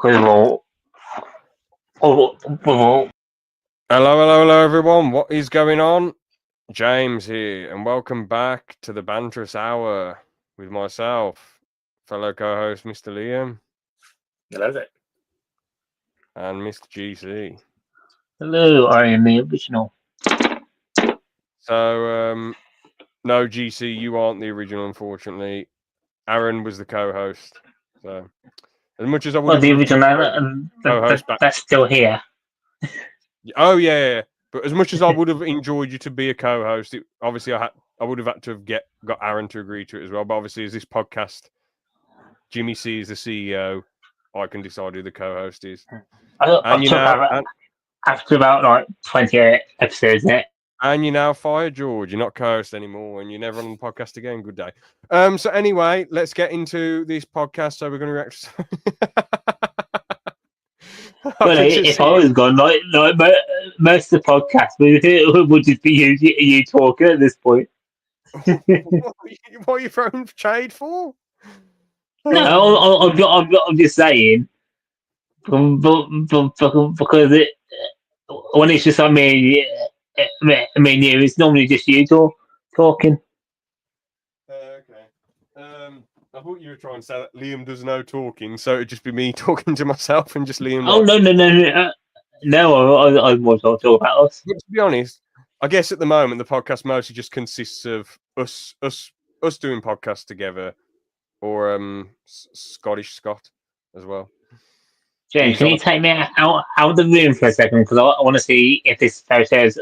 Hello, Hello, everyone. What is going on? James here, and welcome back to the Banterous Hour with myself, fellow co-host Mr. Liam. Hello there. And Mr. GC. Hello, I am the original. So, no, GC, you aren't the original, unfortunately. Aaron was the co-host. So, as much as I would Well, have... the original, that's still here. Oh, yeah. But as much as I would have enjoyed you to be a co-host, obviously I would have had to have got Aaron to agree to it as well. But obviously, as this podcast, Jimmy C is the CEO, I can decide who the co-host is. After about like 28 episodes, innit? And you're now fired, George. You're not co-host anymore, and you're never on the podcast again. Good day. So anyway, let's get into this podcast. So we're going to react. Well, if I was gone, like most of the podcast would just be you talking at this point. What are you throwing shade for? No, I'm just saying, because when it's just like me and you, it's normally just you talking. Okay. I thought you were trying to say that Liam does no talking, so it'd just be me talking to myself and just Liam. Oh, no. No, I want to talk about us. But to be honest, I guess at the moment the podcast mostly just consists of us doing podcasts together, or Scottish Scott as well. James, can you take me out of the room for a second? Because I want to see if this photo is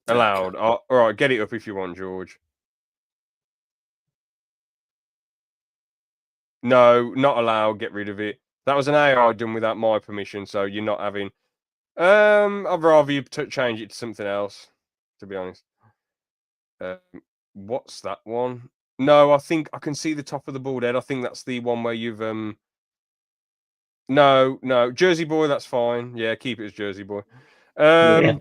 allowed. All right, get it up if you want, George. No, not allowed. Get rid of it. That was an AI done without my permission, so you're not having. I'd rather you change it to something else, to be honest. What's that one? No, I think I can see the top of the bald head. I think that's the one where you've No, Jersey Boy. That's fine. Yeah, keep it as Jersey Boy. Yeah.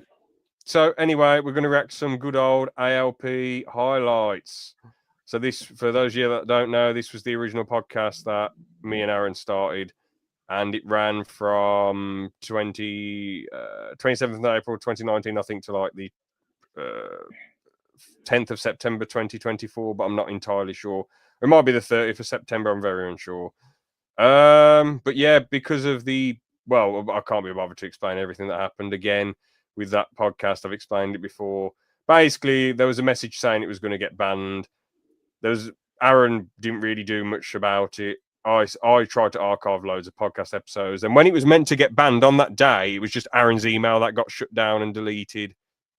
So anyway, we're going to react to some good old ALP highlights. So this, for those of you that don't know, this was the original podcast that me and Aaron started, and it ran from 27th of April 2019, I think, to like the 10th of September 2024, but I'm not entirely sure. It might be the 30th of September. I'm very unsure. But yeah, because of I can't be bothered to explain everything that happened again with that podcast. I've explained it before. Basically, there was a message saying it was going to get banned. Aaron didn't really do much about it. I tried to archive loads of podcast episodes, and when it was meant to get banned on that day, it was just Aaron's email that got shut down and deleted.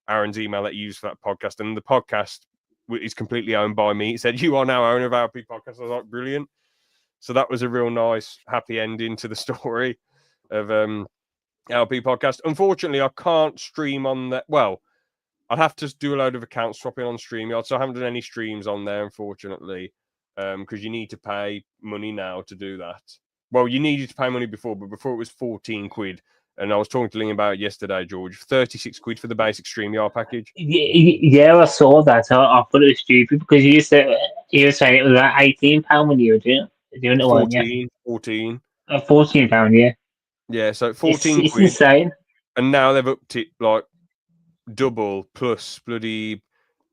Aaron's email that he used for that podcast, and the podcast is completely owned by me. It said, "You are now owner of ALP Podcast." I was like, brilliant. So that was a real nice, happy ending to the story of ALP Podcast. Unfortunately, I can't stream on that. Well, I'd have to do a load of account swapping on StreamYard, so I haven't done any streams on there, unfortunately, because you need to pay money now to do that. Well, you needed to pay money before, but before it was 14 quid. And I was talking to Ling about it yesterday, George. 36 quid for the basic StreamYard package. Yeah, I saw that. I thought it was stupid because you were saying it was like £18 when you were doing it, weren't you? 14. £14, yeah. Yeah, so 14 it's quid. Insane. And now they've upped it like double plus bloody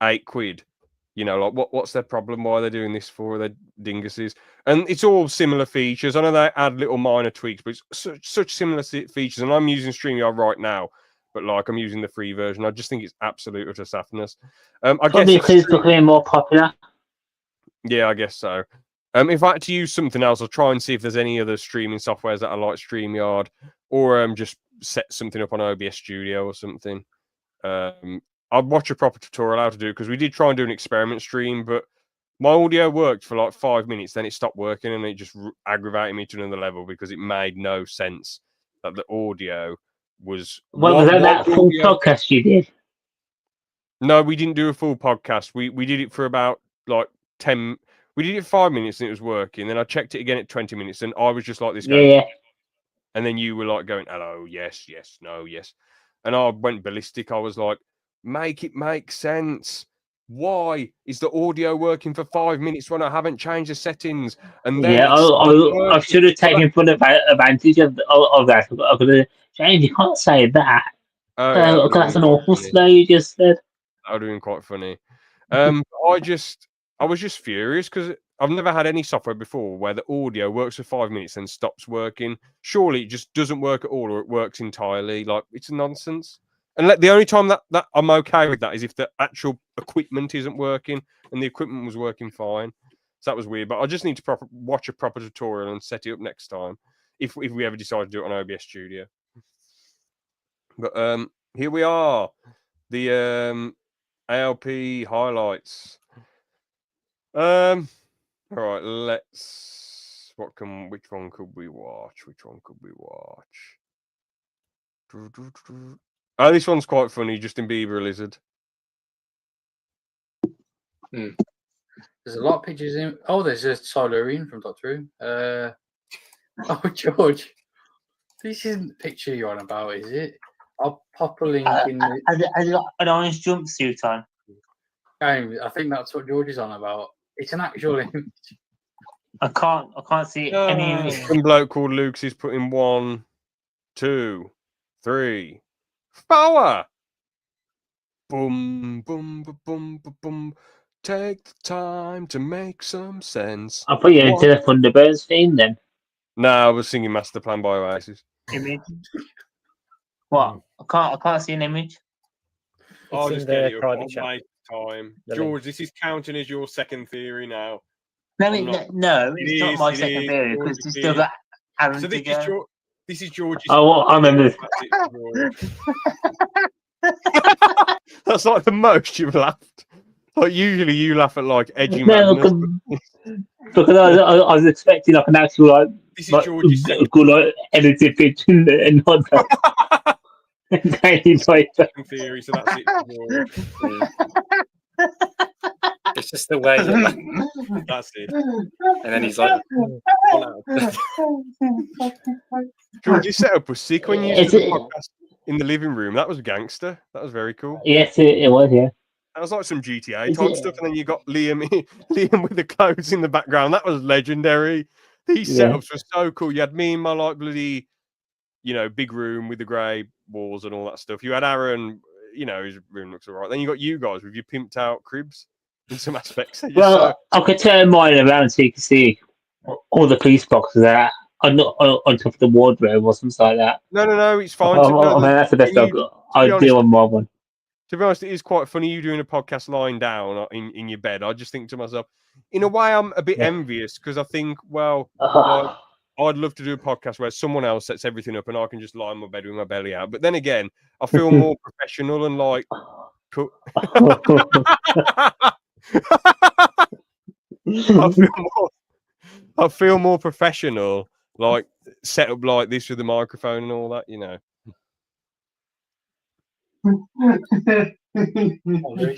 8 quid. You know, like what's their problem? Why are they doing this for? They're dinguses. And it's all similar features. I know they add little minor tweaks, but it's such similar features. And I'm using StreamYard right now, but like I'm using the free version. I just think it's absolute utter saftness. I Probably guess because it's becoming more popular. Yeah, I guess so. If I had to use something else, I'll try and see if there's any other streaming softwares that are like StreamYard, or just set something up on OBS Studio or something. I'd watch a proper tutorial how to do it, because we did try and do an experiment stream, but my audio worked for like 5 minutes, then it stopped working, and it just aggravated me to another level because it made no sense that the audio was. Well, was that full podcast you did? No, we didn't do a full podcast. We did it for about like 10. We did it 5 minutes and it was working. Then I checked it again at 20 minutes, and I was just like this going. Yeah. And then you were like going, hello, yes, no, yes. And I went ballistic. I was like, make it make sense. why is the audio working for 5 minutes when I haven't changed the settings? And then Yeah, I should have taken full advantage of that. I could have, James, you can't say that. Oh yeah, that would have That's been an quite awful funny. slow you just said. That would have been quite funny. I was just furious because I've never had any software before where the audio works for 5 minutes and stops working. Surely it just doesn't work at all, or it works entirely. Like, it's nonsense. And the only time that I'm okay with that is if the actual equipment isn't working, and the equipment was working fine. So that was weird. But I just need to watch a proper tutorial and set it up next time if we ever decide to do it on OBS Studio. But here we are, the ALP highlights. All right, which one could we watch? Oh, this one's quite funny. Justin Bieber lizard. There's a lot of pictures in. Oh, there's a Silurian from Doctor Who. Oh, George, this isn't the picture you're on about, is it? I'll pop a link in. Has he got an orange jumpsuit on? I think that's what George is on about. It's an actual image. I can't see any. Some bloke called Luke's is putting 1, 2, 3, 4. Boom, boom, boom, boom, boom, boom. Take the time to make some sense. I'll put you into the Thunderbirds theme then. No, I was singing Master Plan by Oasis. Image. What? I can't see an image. I'll It's just in get the it private up. chat. I'll waste time. The George, this is counting as your second theory now. No, I'm not- no, It it's not my is, it second is, theory George, because it you still is. got Aaron So to go. this is George's. Oh, I remember this. That's it, George. That's like the most you've laughed. Like, usually you laugh at like edgy No, madness. because I was expecting like an actual like This is George's second good like edited picture and not that. second theory, so that's it, George. It's just the way that, That's it. and then he's like, George's setup was sick when you used Is to do the it- podcast in the living room. That was gangster. That was very cool. Yes, it was. Yeah. That was like some GTA Is type it- stuff, and then you got Liam with the clothes in the background. That was legendary. These Yeah. setups were so cool. You had me in my like bloody, big room with the grey walls and all that stuff. You had Aaron, his room looks alright. Then you got you guys with your pimped out cribs in some aspects. Well, I could turn mine around so you can see all the police boxes that are not on top of the wardrobe or something like that. No, it's fine. I mean, that's the best I do on my one. To be honest, it is quite funny you doing a podcast lying down in your bed. I just think to myself, in a way, I'm a bit envious because I think, well, like, I'd love to do a podcast where someone else sets everything up and I can just lie in my bed with my belly out. But then again, I feel more professional and like. I feel more professional, like set up like this with the microphone and all that, He's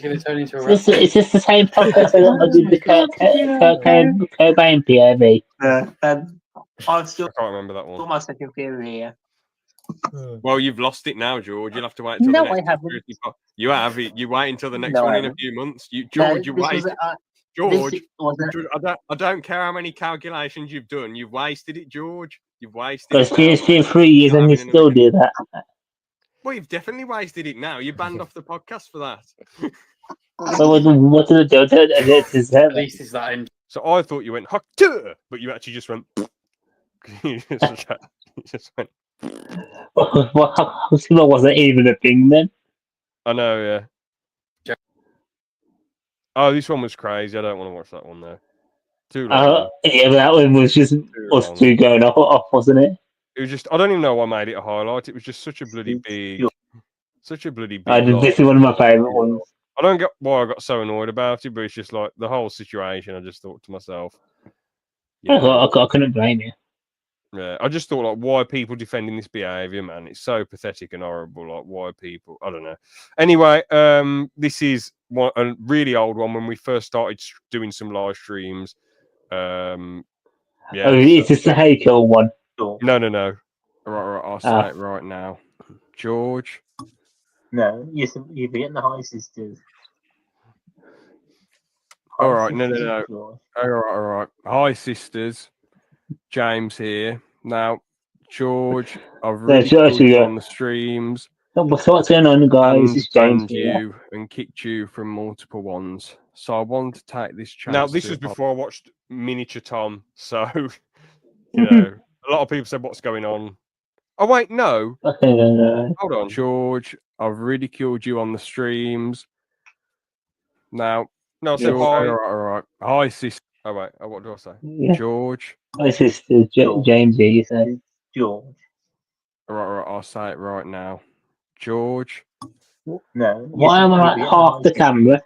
going to turn into a Is this the same podcast that I did the Cobain POV? I've still I can't remember that one. got my second theory here. Well, you've lost it now, George. You'll have to wait until No, the next I haven't. conspiracy You have. You wait until the next No, one I in a haven't. few months. No, George, you this wait. was, George, this wasn't. George, I don't care how many calculations you've done. You've wasted it, George. You've wasted Because it. it's been 3 years and you still do that. Well, you've definitely wasted it now. You banned off the podcast for that. So what did I do? At least it's that end. So I thought you went huck to, but you actually just went. You just went. Well, how come wasn't even a thing then? I know, yeah. Oh, this one was crazy. I don't want to watch that one though. Too long. Yeah, but that one was just us long. two going off, wasn't it? It was just. I don't even know why I made it a highlight. It was just such a bloody big. This is one of my favourite ones. I don't get why I got so annoyed about it, but it's just like the whole situation. I just thought to myself, I couldn't blame you. Yeah, I just thought like, why are people defending this behaviour, man? It's so pathetic and horrible. Like, why people? I don't know. Anyway, this is a really old one when we first started doing some live streams. Yeah. Is this the Haykill one? No. Right. I'll say it right now, George. No, you're forgetting the High Sisters. All right, no. All right. Hi, sisters. James here. Now, George, I've really killed you on the streams. What's going on, guys? It's James Banned here. you and kicked you from multiple ones. So I wanted to take this chance. Now, this was before I watched Miniature Tom, so you know, a lot of people said, "What's going on?" Oh wait, no. Hold on, George, I've ridiculed you on the streams. Now, no, I said hi. All right. Hi, sister. Oh wait, what do I say? Yeah. George. My sister, James here. You say George. All right. I'll say it right now. George. No. Why am I like half the camera?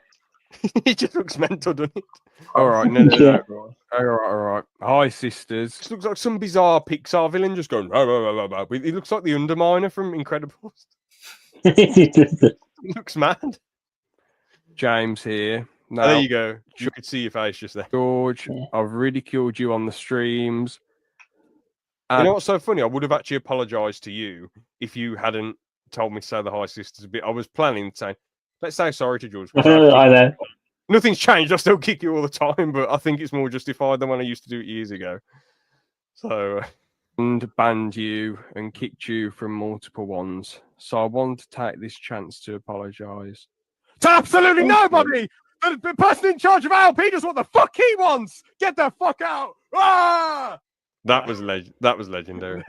It just looks mental, doesn't it? All right. No. All right. Hi, sisters. This looks like some bizarre Pixar villain just going. Rah, rah, rah, rah, rah. He looks like the Underminer from Incredibles. He looks mad. James here. Now, There you go. You could see your face just there. George, I've ridiculed you on the streams. You know what's so funny? I would have actually apologised to you if you hadn't told me to say the hi sisters a bit. I was planning to say, let's say sorry to George. I know. Nothing's changed. I still kick you all the time, but I think it's more justified than when I used to do it years ago. So, and banned you and kicked you from multiple ones. So I wanted to take this chance to apologise. to absolutely nobody! The person in charge of ALP does what the fuck he wants! Get the fuck out! Ah! That was legendary.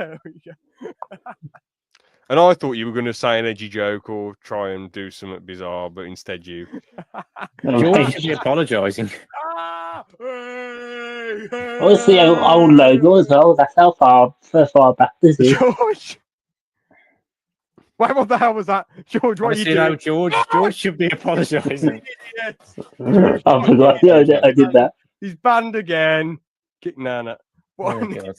And I thought you were going to say an edgy joke or try and do something bizarre, but instead you... George should be apologising. What's the old logo as well? That's how far back this is. George! Wait, what the hell was that? George, what are you doing? George should be apologising. I forgot. I did that. He's banned again. Kick Nana. What Oh, an God. idiot.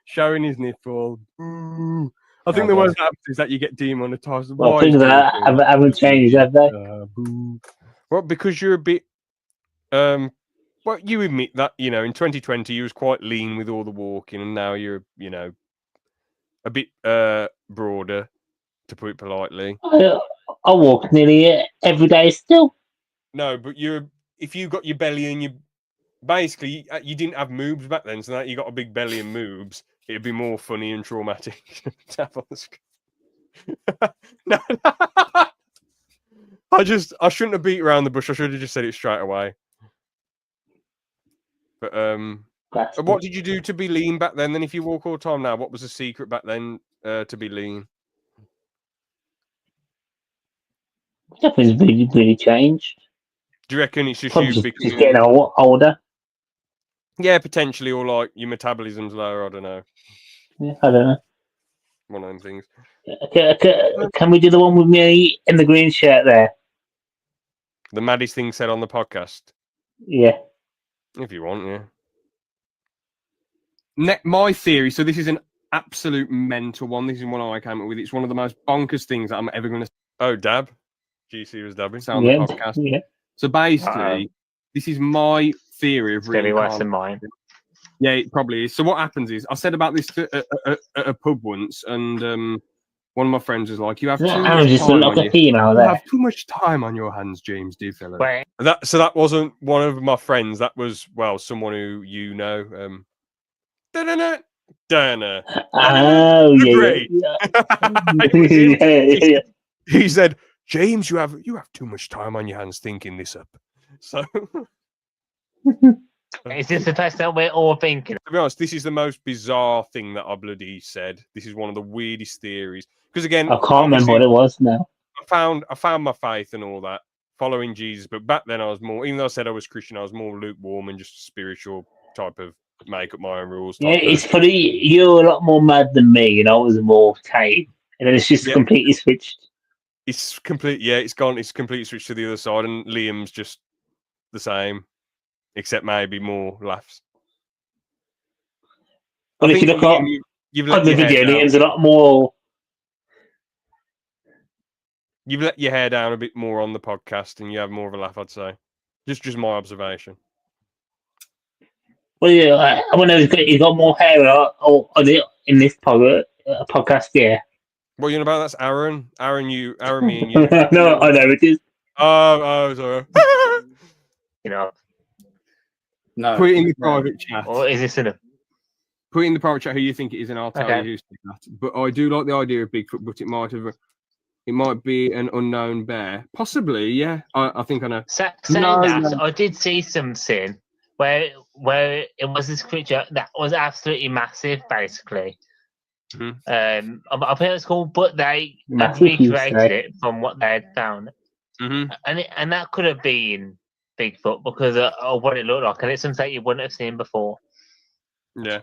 Showing his nipple. Ooh. I think the worst happens is that you get demonetized. Well, things that haven't changed, have they? Well, because you're a bit. Well, you admit that, you know, in 2020 you was quite lean with all the walking, and now you're, you know, a bit broader, to put it politely. I walk nearly every day still. No, but if you got your belly and you basically you didn't have moobs back then, so now you got a big belly and moobs, it'd be more funny and traumatic to have on the screen. No. I shouldn't have beat around the bush. I should have just said it straight away. But what did you do to be lean back then? Then if you walk all the time now, what was the secret back then to be lean? Nothing's really changed. Do you reckon it's just Probably you just getting older. Yeah, potentially, or like your metabolism's lower. I don't know. Yeah, I don't know. One of them things. Can we do the one with me in the green shirt there? The maddest thing said on the podcast. Yeah. If you want, yeah. My theory, so this is an absolute mental one. This is one I came up with. It's one of the most bonkers things that I'm ever going to Oh, dab. GC was dabbing. Say on the podcast. Yeah. So basically, this is my theory of It's going to be worse reincarnation. than mine. Yeah, it probably is. So what happens is, I said about this at a pub once, and one of my friends was like, "You have too much just time like on a you. female You there. have too much time on your hands, James, dear fellow." Wait, That wasn't one of my friends. That was, well, someone who you know. Dana. Oh, Great. yeah. He said, "James, you have too much time on your hands thinking this up." So, is this the test that we're all thinking? to be honest, this is the most bizarre thing that I bloody said. This is one of the weirdest theories. Because again, I can't remember what it was now. I found my faith and all that, following Jesus. But back then, I was more, even though I said I was Christian, I was more lukewarm and just spiritual type of make up my own rules. Yeah, it's funny. You're a lot more mad than me, and I was more tame. And then it's just completely switched. It's complete. Yeah, it's gone. It's completely switched to the other side, and Liam's just the same, except maybe more laughs. But if you look at you've on let the your hair video, down. Liam's a lot more. You've let your hair down a bit more on the podcast, and you have more of a laugh. I'd say, just my observation. Well, yeah, I wonder if he's got more hair in this podcast. Yeah. What you know about? That's Aaron. Aaron, me, and you. No, I know it is. Oh, sorry. You know, No. Put it in the no. private chat. Or is this enough? Put it in the private chat who you think it is, and I'll tell Okay. you who said that. But I do like the idea of Bigfoot, but it might be an unknown bear. Possibly, yeah. I think I know. Saying No, that, no. I did see something where it was this creature that was absolutely massive, basically. Mhm. I think it's called, but they had Massive, you recreated say? it from what they had found, Mm-hmm. and that could have been Bigfoot because of what it looked like, and it's something you wouldn't have seen before. Yeah.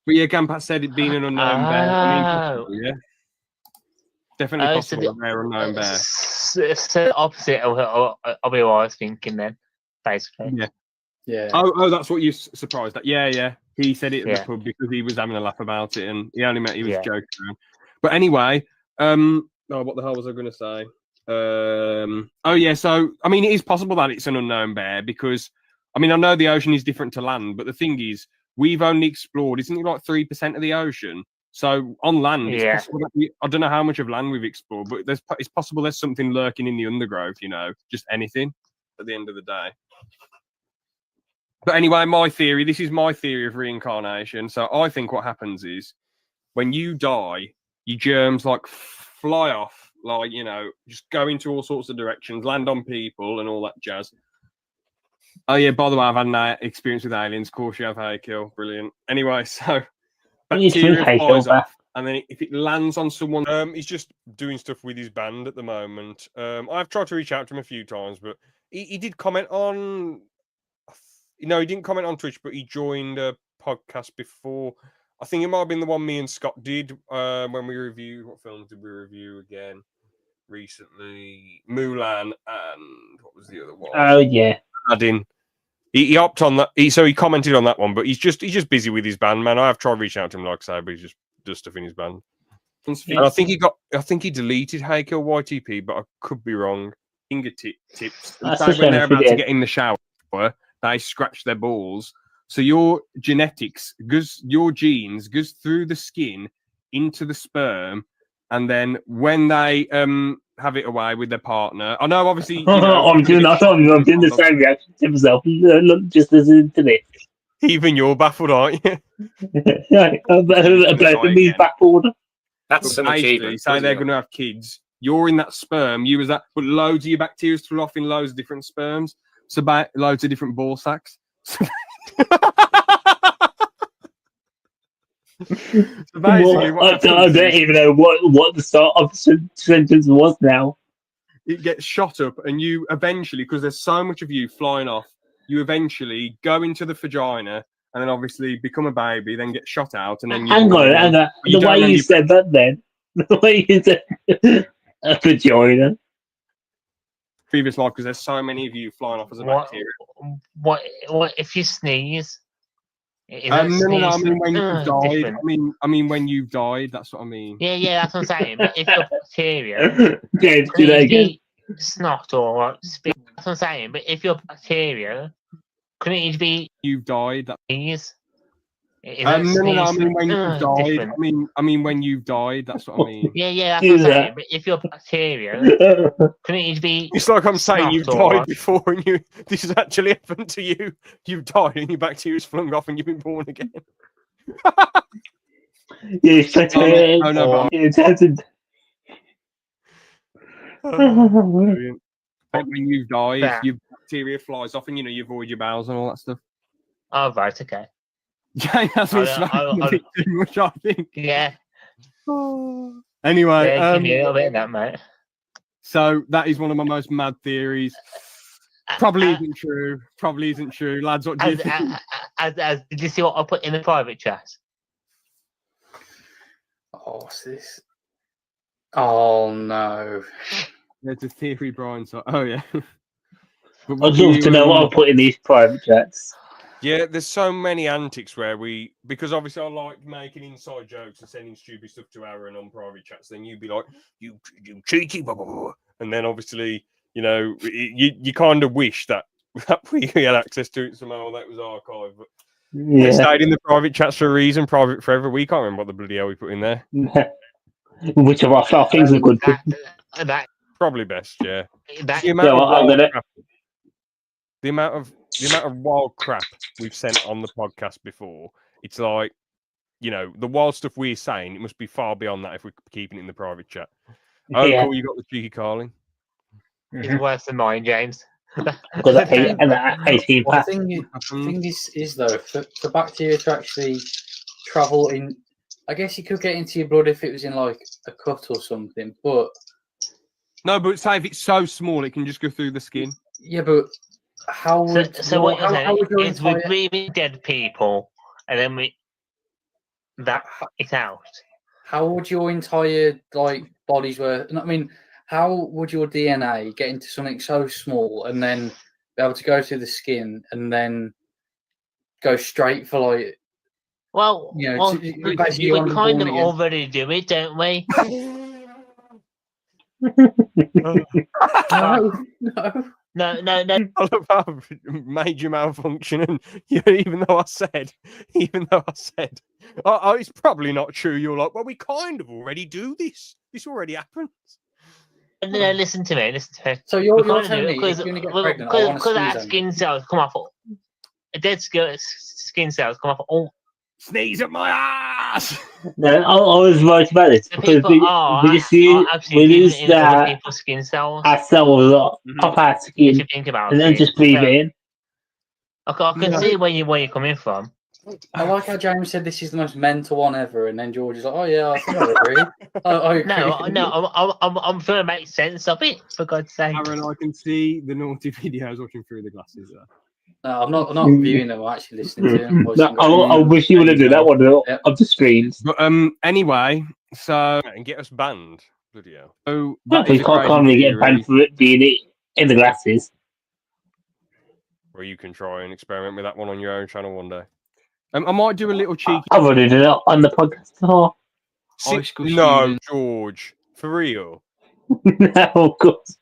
But yeah, Gampat said it being an unknown bear. I mean, Oh. possible, yeah. Definitely So possible, the- a rare unknown bear. So the opposite of what I was thinking then, basically. Yeah. Yeah. Oh, that's what you surprised at. Yeah. He said it at Yeah. the pub because he was having a laugh about it, and he only meant he was Yeah. joking around. But anyway, what the hell was I going to say? Oh yeah. So I mean, it is possible that it's an unknown bear because I mean I know the ocean is different to land, but the thing is, we've only explored, isn't it, like 3% of the ocean? So on land, it's Yeah. possible that I don't know how much of land we've explored, but it's possible there's something lurking in the undergrowth. Just anything. At the end of the day. But anyway, this is my theory of reincarnation. So I think what happens is when you die, your germs like fly off, like, just go into all sorts of directions, land on people and all that jazz. Oh, yeah, by the way, I've had an experience with aliens. Of course, you have, Kill. Brilliant. Anyway, so bacteria flies off, and then if it lands on someone... He's just doing stuff with his band at the moment. I've tried to reach out to him a few times, but he did comment on... No, he didn't comment on Twitch, but he joined a podcast before. I think it might have been the one me and Scott did when we reviewed... What films did we review again recently? Mulan and... What was the other one? Oh, yeah. Aladdin. He hopped on that. So he commented on that one, but he's just busy with his band, man. I have tried reaching out to him, like I say, but he's just does stuff in his band. And I think he deleted Heiko YTP, but I could be wrong. Fingertips. That's So a when shame they're if he about to did. get in the shower, they scratch their balls. So your genetics your genes goes through the skin into the sperm, and then when they have it away with their partner, I know obviously I'm doing the same reaction to myself. Look, just listen to this. even you're baffled, aren't you? Both of me baffled. That's an achievement. Say they're going to have kids. You're in that sperm. You was that, but loads of your bacteria through off in loads of different sperms. So loads of different ball sacks. So basically, I don't even know what the start of the sentence was now. It gets shot up, and you eventually, because there's so much of you flying off, you eventually go into the vagina, and then obviously become a baby, then get shot out, and then Hang on. The way you said that, then the way you said a vagina. previous life, because there's so many of you flying off as a bacteria. What if you sneeze? No. I mean when you've died. different? I mean when you've died. That's what I mean. Yeah, that's what I'm saying. But if you're bacteria, James, do that again. snot or spit. That's what I'm saying. But if you're bacteria, couldn't it be You've died. sneeze? No. I mean when you've died. different? I mean when you've died. That's what I mean. Yeah, that's Do what I'm that. saying. But if you're bacteria, couldn't it be? It's like I'm saying you've snot or died what? before, and this has actually happened to you. You've died, and your bacteria's flung off, and you've been born again. Yeah, it's like no, it's happened. Brilliant. Like when you've died, That. your bacteria flies off, and you avoid your bowels and all that stuff. Oh right, okay. Yeah, that's what's I- a bit too much, I think. Yeah, Anyway, yeah. Give me a little bit of that, mate. so that is one of my most mad theories. Probably isn't true. Probably isn't true, lads. What do you think? Did you see what I put in the private chat? Oh, what's this? Oh no. There's a theory, Brian. So, oh yeah. But I'd love to know what I put in these private chats. Yeah, there's so many antics where because obviously I like making inside jokes and sending stupid stuff to Aaron on private chats. Then you'd be like, you cheeky, blah, blah, blah. And then obviously, you kind of wish that we had access to it somehow. That was archived, but Yeah. it stayed in the private chats for a reation, private forever. We can't remember what the bloody hell we put in there. Which of our things are good? That Probably best, yeah. that The amount, Yeah, well, I'm gonna- the amount of the amount of wild crap we've sent on the podcast before, it's like, you know, the wild stuff we're saying, it must be far beyond that if we're keeping it in the private chat. Oh, Yeah. cool, you got the cheeky Carling. It's worse than mine, James. Because that 18 Well, pack. the thing is though, for bacteria to actually travel in, I guess you could get into your blood if it was in like a cut or something. But No, but say if it's so small, it can just go through the skin. yeah, but how would So what you're saying your is we're breathing dead people, and then it's out. how would your entire like body's work? I mean, how would your DNA get into something so small and then be able to go through the skin and then go straight for like? Well, You know, we basically you wanna be kind born of again. already do it, don't we? No. No. I love how I've made you malfunction, and even though I said, oh, it's probably not true. You're like, well, we kind of already do this. This already happens. No, listen to me. So you're We can't telling do me it if you're gonna get pregnant, I want to because our sneeze on you. skin cells come off. Dead skin cells come off all. Sneeze at my ass. No, I was right about this The because people are we actually lose in other that people's skin cells. our cells off our If skin you think about and then it, just breathe So, in. I can see where you're coming from. I like how James said this is the most mental one ever, and then George is like, "Oh yeah, I think I agree." I agree. No, I'm trying to make sense of it. For God's sake. Aaron, I can see the naughty videos watching through the glasses there. No, I'm not viewing them. I'm actually listening to them. No, I wish you would have done that one of the streams. But anyway, so and get us banned. Bloody hell. So But you can't really get banned for it being in the glasses. Or you can try and experiment with that one on your own channel one day. I might do a little cheeky. I've already done it on the podcast before. High school No, student. George, for real. No, of course.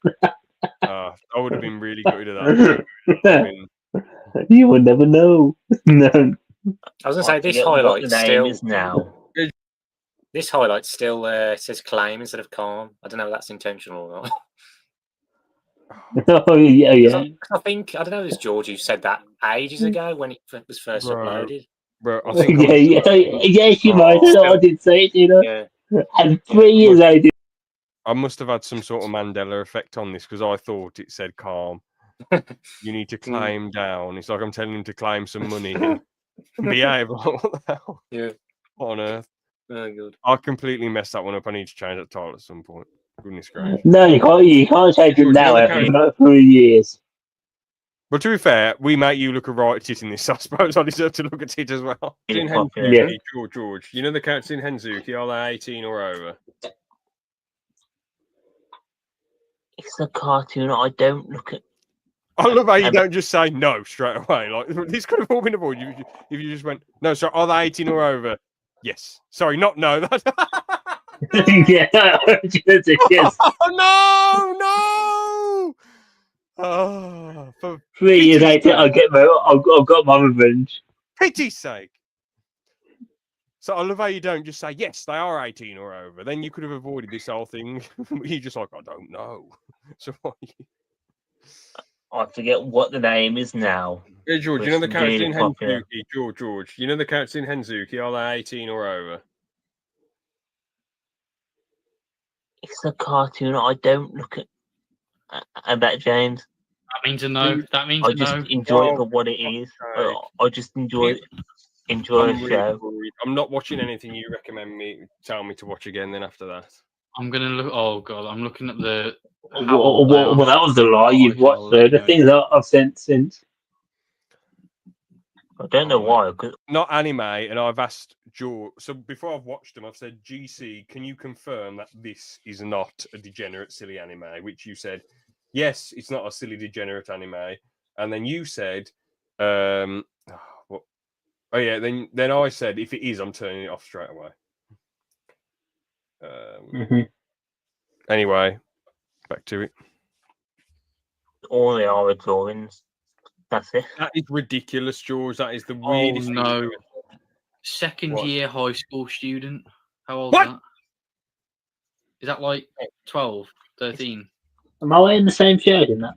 I would have been really good at that. You would never know. No. I was going to say, this highlight still says claim instead of calm. I don't know if that's intentional or not. Oh, yeah. I think, I don't know, it was George who said that ages ago when it was first uploaded. Bro, I think Yes, you might. I did say it, you know. Yeah. And 3 years I did. I must have had some sort of Mandela effect on this because I thought it said calm. You need to climb down. It's like I'm telling him to climb some money and behave. What the hell? Yeah. What on earth? Oh, good. I completely messed that one up. I need to change that title at some point. Goodness gracious. No, you can't change it now. It's not 3 years. But to be fair, we make you look a right tit in this. So I suppose I deserve to look at it as well. Yeah. George, you know the characters in Henzuki, are they 18 or over? It's a cartoon. I don't look at. I love how you don't just say no straight away. Like this could have all been avoided if you just went, no, sorry, are they 18 or over? Yes. Sorry, not no. Yeah. Yes. Oh, no. Oh, for 3 years later, I've got my revenge. pity's sake. So I love how you don't just say, yes, they are 18 or over. Then you could have avoided this whole thing. You're just like, I don't know. So what are you... I forget what the name is now. Hey, George, you know the characters really in popular. Henzuki? George, you know the characters in Henzuki, are they 18 or over? It's a cartoon. I don't look at that, James. That means a no. That means I a just no. enjoy it for what it is. Okay. I just enjoy I'm the really show. worried. I'm not watching anything you recommend me, tell me to watch again then after that. I'm gonna look. Oh god, I'm looking at the. Well, that was the lie you've watched. The things that I've sent since. I don't know why. Cause Not anime, and I've asked George. So before I've watched them, I've said, GC, can you confirm that this is not a degenerate, silly anime? Which you said, yes, it's not a silly, degenerate anime. And then you said, then I said, if it is, I'm turning it off straight away. Anyway, back to it. all they are drawings. That's it. That is ridiculous, George. That is the weirdest thing. no. Second What? year high school student. How old What? is that? Is that like 12, 13? Am I in the same shirt in that?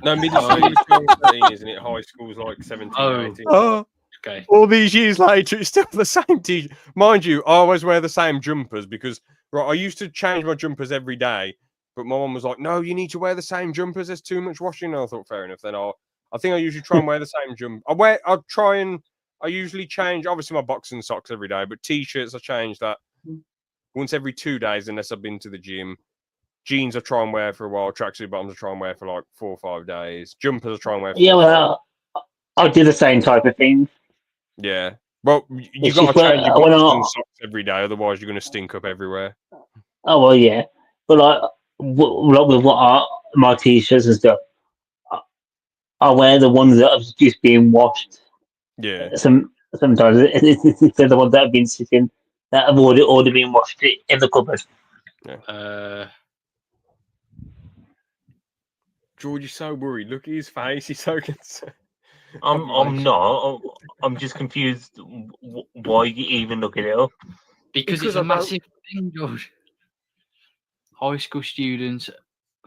No, middle school is 13, isn't it? High school's like 17, Oh. 18. Oh, Okay. all these years later, it's still the same t-shirt. Mind you, I always wear the same jumpers because I used to change my jumpers every day, but my mum was like, "No, you need to wear the same jumpers. There's too much washing." And I thought, fair enough. Then I think I usually try and wear the same jumper. I usually change, obviously, my boxing socks every day, but t-shirts, I change that once every 2 days, unless I've been to the gym. Jeans, I try and wear for a while. Tracksuit bottoms, I try and wear for like 4 or 5 days. Jumpers, I try and wear for Yeah, well, I do the same type of thing. Yeah. Well, you It's got to just change your when boxers I- and socks every day, otherwise you're going to stink up everywhere. Oh well, yeah, but like, like with my t-shirts and stuff, I wear the ones that have just been washed. Yeah. Sometimes it's the ones that have been sitting that have already been washed in the cupboard. George is so worried. Look at his face. He's so concerned. I'm not. I'm just confused why you even looking it up. Because it's I a don't- massive thing, George. High school students,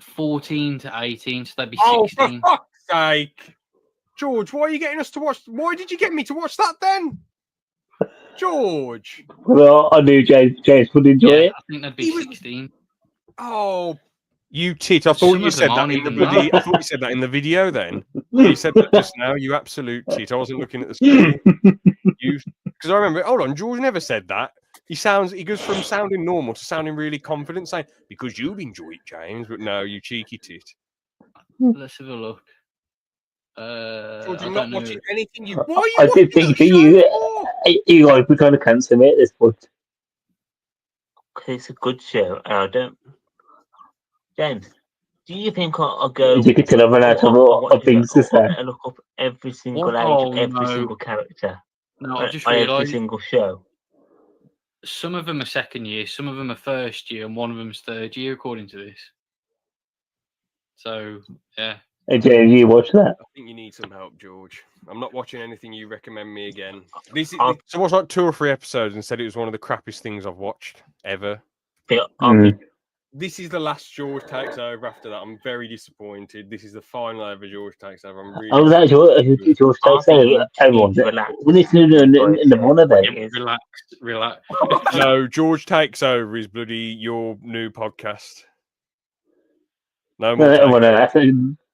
14 to 18, so they'd be Oh, for 16. fuck's sake. George, why are you getting us to watch? Why did you get me to watch that then? George. Well, I knew James would enjoy Yeah, it. I think they'd be He was- 16. Oh, you tit. I thought Some you of said them that aren't in the even bloody. that. I thought you said that in the video then. You said that just now, you absolute tit. I wasn't looking at the screen. Because I remember, hold on, George never said that. He goes from sounding normal to sounding really confident, saying, because you'd enjoy it, James, but no, you cheeky tit. Let's have a look. George, I you're don't not know. watching anything you. Why are you I watching did think that you, show for? you guys were trying to cancel me at this point. It's a good show, and I don't. James, do you think I'll go? You could tell I've run out of things to say. I look up every single What? age, Oh, of every no. single character, No, on I've just every realised single show. some of them are second year, some of them are first year, and one of them's third year, according to this. So, yeah. Hey, James, you watch that? I think you need some help, George. I'm not watching anything you recommend me again. So I watched like 2 or 3 episodes and said it was one of the crappiest things I've watched ever. This is the last George takes over. After that, I'm very disappointed. This is the final ever George takes over. I'm really. Oh, that George takes over everyone. We need to do in the morning then. Relax. No, George takes over is bloody your new podcast. No more.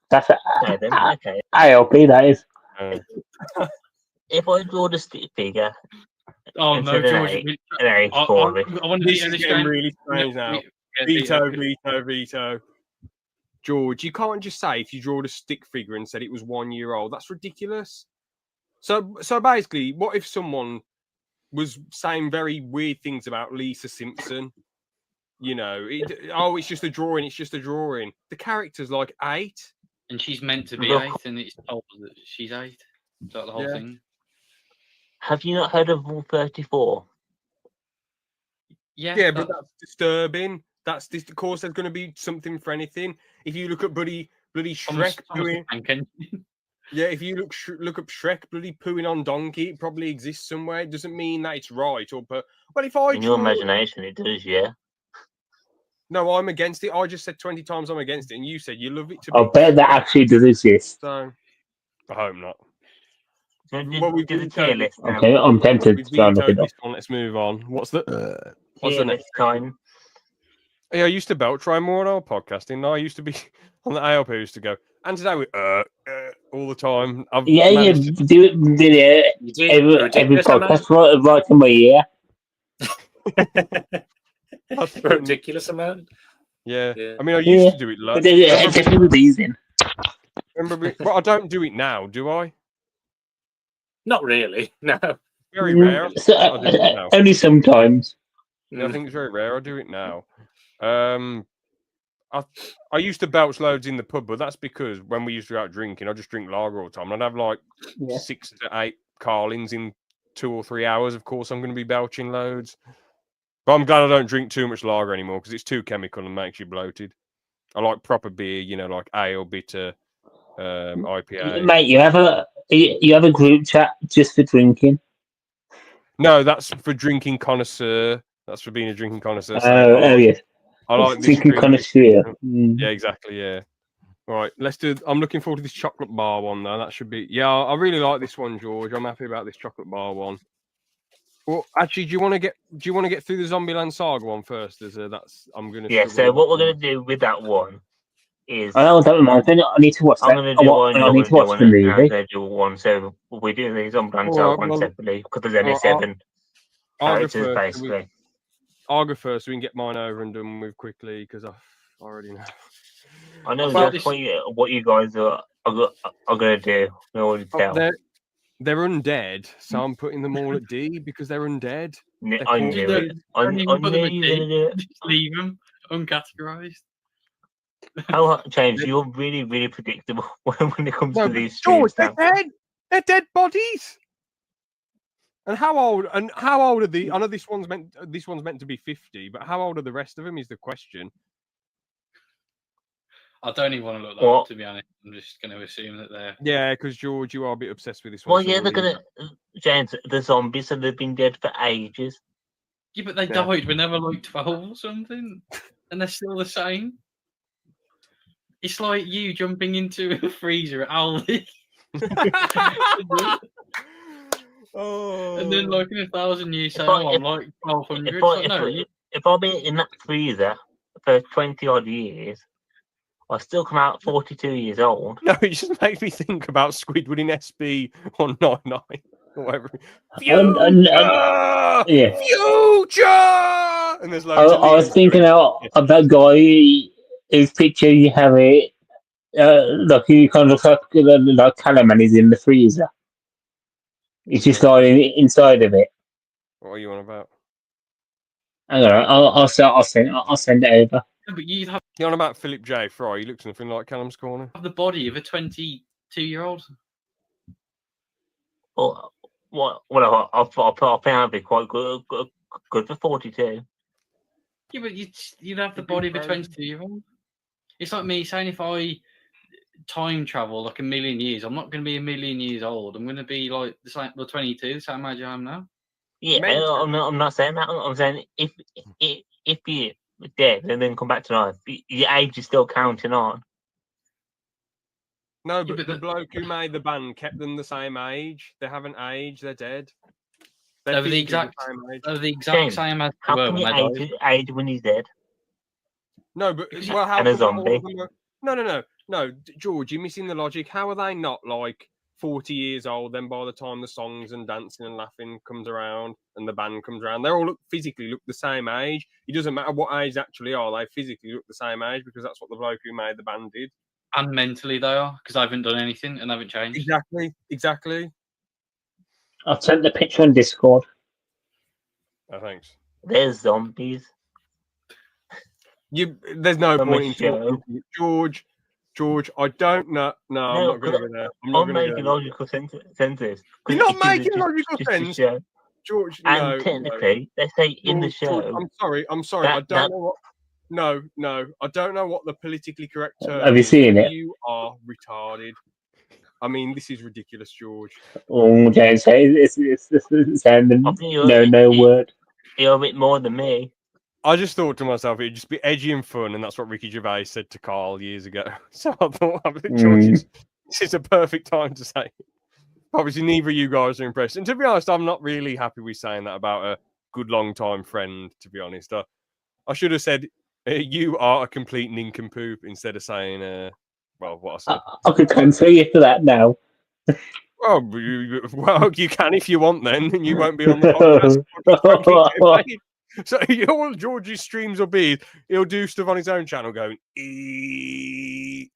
That's Okay, then. Okay. ALP, that is. If I draw the stick figure, Oh, no, instead of George. an age for it. I want to This see is this getting game. really strange now. Veto. George, you can't just say if you draw the stick figure and said it was 1 year old. That's ridiculous. So basically, what if someone was saying very weird things about Lisa Simpson? You know, it's just a drawing. It's just a drawing. The character's like 8. And she's meant to be Look. 8, and it's told that she's 8. Is that the whole thing? Have you not heard of Rule 34? Yeah, but that's disturbing. Of course, there's going to be something for anything. If you look at bloody Shrek pooing, if you look up Shrek bloody pooing on donkey, it probably exists somewhere. It doesn't mean that it's right if I In your imagination, it does, yeah. No, I'm against it. I just said 20 times I'm against it, and you said you love it to I bet that actually does exist. So, I hope not. Do we the tier list now. Okay, I'm tempted to try and look it up. Let's move on. What's the Tier list time. Yeah, I used to belt try more on our podcasting. I used to be on the ALP. Used to go, and today we all the time. You did every podcast right in my ear. That's a ridiculous amount. Yeah. I mean, I used to do it But definitely with these in. Well, I don't do it now, do I? Not really. No. Very rare. Only sometimes. Yeah, I think it's very rare. I do it now. I used to belch loads in the pub, but that's because when we used to go out drinking, I just drink lager all the time. I'd have like 6 to 8 Carlins in 2 or 3 hours. Of course, I'm going to be belching loads. But I'm glad I don't drink too much lager anymore because it's too chemical and makes you bloated. I like proper beer, like ale, bitter, IPA. Mate, you have a group chat just for drinking. No, that's for drinking connoisseur. That's for being a drinking connoisseur. Yes. I like this drinking connoisseur. Yeah, exactly. Yeah. Right, let's do. I'm looking forward to this chocolate bar one though. That should be. Yeah, I really like this one, George. I'm happy about this chocolate bar one. Well, actually, do you want to get through the Zombieland Saga one first? I'm gonna. Yeah, so what we're going to do with that one is I don't know. I need to watch that. I'm going to do one, I you're need going to to do watch one, the and I'm movie. going to do one. So we do the Zombieland All Saga right, one well, separately because there's only all right, 7 I'll go characters, first. basically. I'll go first so we can get mine over and done with quickly because I already know. I know Well, just what you guys are going to do. I already tell. They're undead, so I'm putting them all at D because they're undead. I knew it. I Don't even put knew them you at were going to do it. Just leave them uncategorized. How James, you're really, really predictable when it comes to these George, streams. they're Now. dead. They're dead bodies. And how old? Are the? I know this one's meant to be 50, but how old are the rest of them? Is the question. I don't even want to look that up, to be honest. I'm just going to assume that they're. Yeah, because George, you are a bit obsessed with this one. Well, yeah, they're gonna. James, the zombies have been dead for ages. Yeah, but they died when they were like 12 or something, and they're still the same. It's like you jumping into a freezer at Aldi. And then, like, in 1,000 years, say, I'm like 1,200. If I've been in that freezer for 20 odd years, I still come out 42 years old. No, it just makes me think about Squidward in SB 199 or whatever. Yeah. Future! And there's loads I was thinking of that guy whose picture you have it. Look, he kind of looks like Calaman is in the freezer. He's just lying inside of it. What are you on about? Hang on, I'll send it over. No, but you'd have You're on about Philip J. Fry. He looks nothing like Callum's Corner. the body of a 22-year-old. Well, I think I'd be quite good for 42. Yeah, but you'd have the body of a 22-year-old. It's like me saying if I time travel like a million years, I'm not going to be a million years old. I'm going to be like the same, 22, the same age I am now. Yeah, I'm not saying that. I'm saying if you're dead and then come back to life, your age is still counting on. No, but the bloke who made the band kept them the same age. They haven't aged. They're dead. They're the exact same as how they were can when you they died. age when he's dead? No, but well, how and a come all zombie? of them are... No, George, you're missing the logic. How are they not like 40 years old? Then by the time the songs and dancing and laughing comes around and the band comes around, they all physically look the same age. It doesn't matter what age they actually are; they physically look the same age because that's what the bloke who made the band did. And mentally they are, because I haven't done anything and haven't changed. Exactly. I've sent the picture on Discord. Oh, thanks. There's zombies. There's no point in talking. George, I don't know. No, I'm not going to go there. I'm making logical senses. You're not making logical sense. George, and technically, they say in the show. George, I'm sorry. I don't know what. No, I don't know what the politically correct term is. Have you seen it? You are retarded. I mean, this is ridiculous, George. Oh, James, it's sounding no word. You're a bit more than me. I just thought to myself, it'd just be edgy and fun, and that's what Ricky Gervais said to Carl years ago. So I thought, George, this is a perfect time to say it. Obviously, neither of you guys are impressed. And to be honest, I'm not really happy with saying that about a good long-time friend, to be honest. I should have said, you are a complete nincompoop, instead of saying, well, what I said. I could cancel you for that now. Well, you can if you want then, and you won't be on the podcast. So all George's streams will be, he'll do stuff on his own channel going, eee,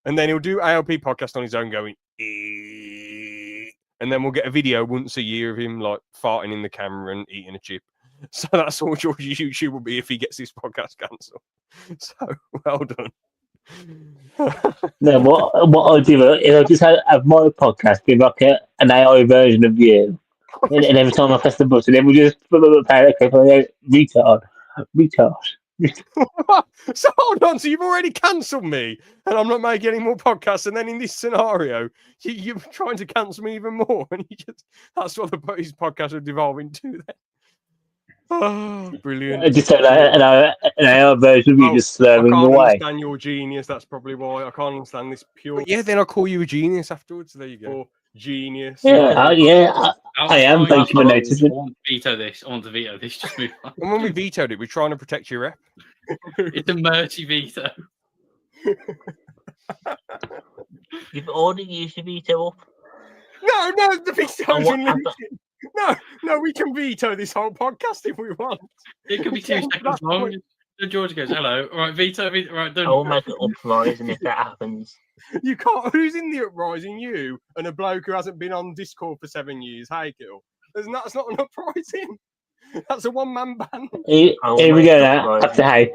and then he'll do ALP podcast on his own going, eee, and then we'll get a video once a year of him like farting in the camera and eating a chip. So that's all George's YouTube will be if he gets this podcast cancelled. So well done. No, what I'll do is I'll just have my podcast be like an AI version of you. And every time I press the button, then we just retard. So hold on, so you've already cancelled me, and I'm not making any more podcasts. And then in this scenario, you're trying to cancel me even more, and that's what his podcast would devolve into. Then Oh, brilliant. Just an AR version of you just I slurring can't away. understand your genius. That's probably why I can't understand this pure. But yeah, then I'll call you a genius afterwards. There you go. Or genius. Yeah, I am. Thank you for I noticing. want to veto this. I want to veto this. Just move on. And when we vetoed it, we're trying to protect your rep. It's a mercy veto. You've already used your veto up. No, the veto's And what unlimited. No, we can veto this whole podcast if we want. It could be 2 seconds long. Then George goes, "Hello, all right, veto, right, done." I will make an uprising if that happens. You can't. Who's in the uprising? You and a bloke who hasn't been on Discord for 7 years. Hey, Gil. That's not an uprising. That's a one-man band. Here we go now. After hey,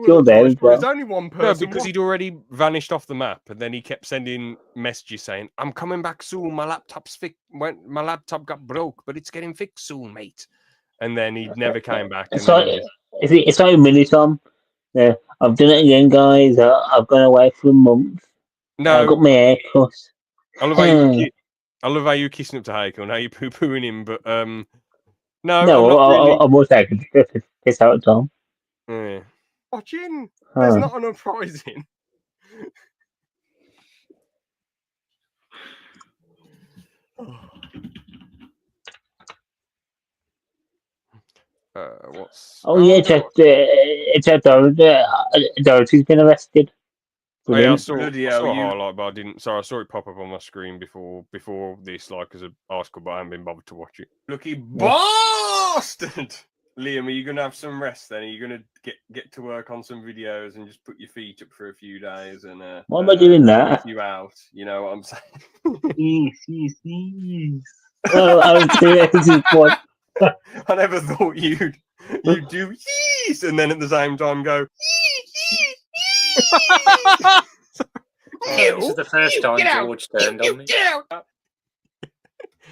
Gil there as well. There's only one person. No, because he'd already vanished off the map, and then he kept sending messages saying, "I'm coming back soon. My laptop's fixed. My laptop got broke, but it's getting fixed soon, mate." And then he never came back. It's like a mini Tom. Yeah, I've done it again, guys. I've gone away for a month. No, I got my hair cut. I love how you kissing up to Hakel. Now you're poo-pooing him, but No, I'm also taking piss out of Tom. Yeah. Watching, there's not an uprising. What's? Oh yeah, Dorothy's been arrested. Oh, yeah, I saw a highlight, but I didn't. Sorry, I saw it pop up on my screen before this, like as an article, but I haven't been bothered to watch it. Lucky bastard! Liam, are you gonna have some rest then? Are you gonna get to work on some videos and just put your feet up for a few days and why am I doing that? You out, you know what I'm saying? Yes. Oh, I was doing this one. I never thought you'd do yees and then at the same time go This is the first time George turned on me.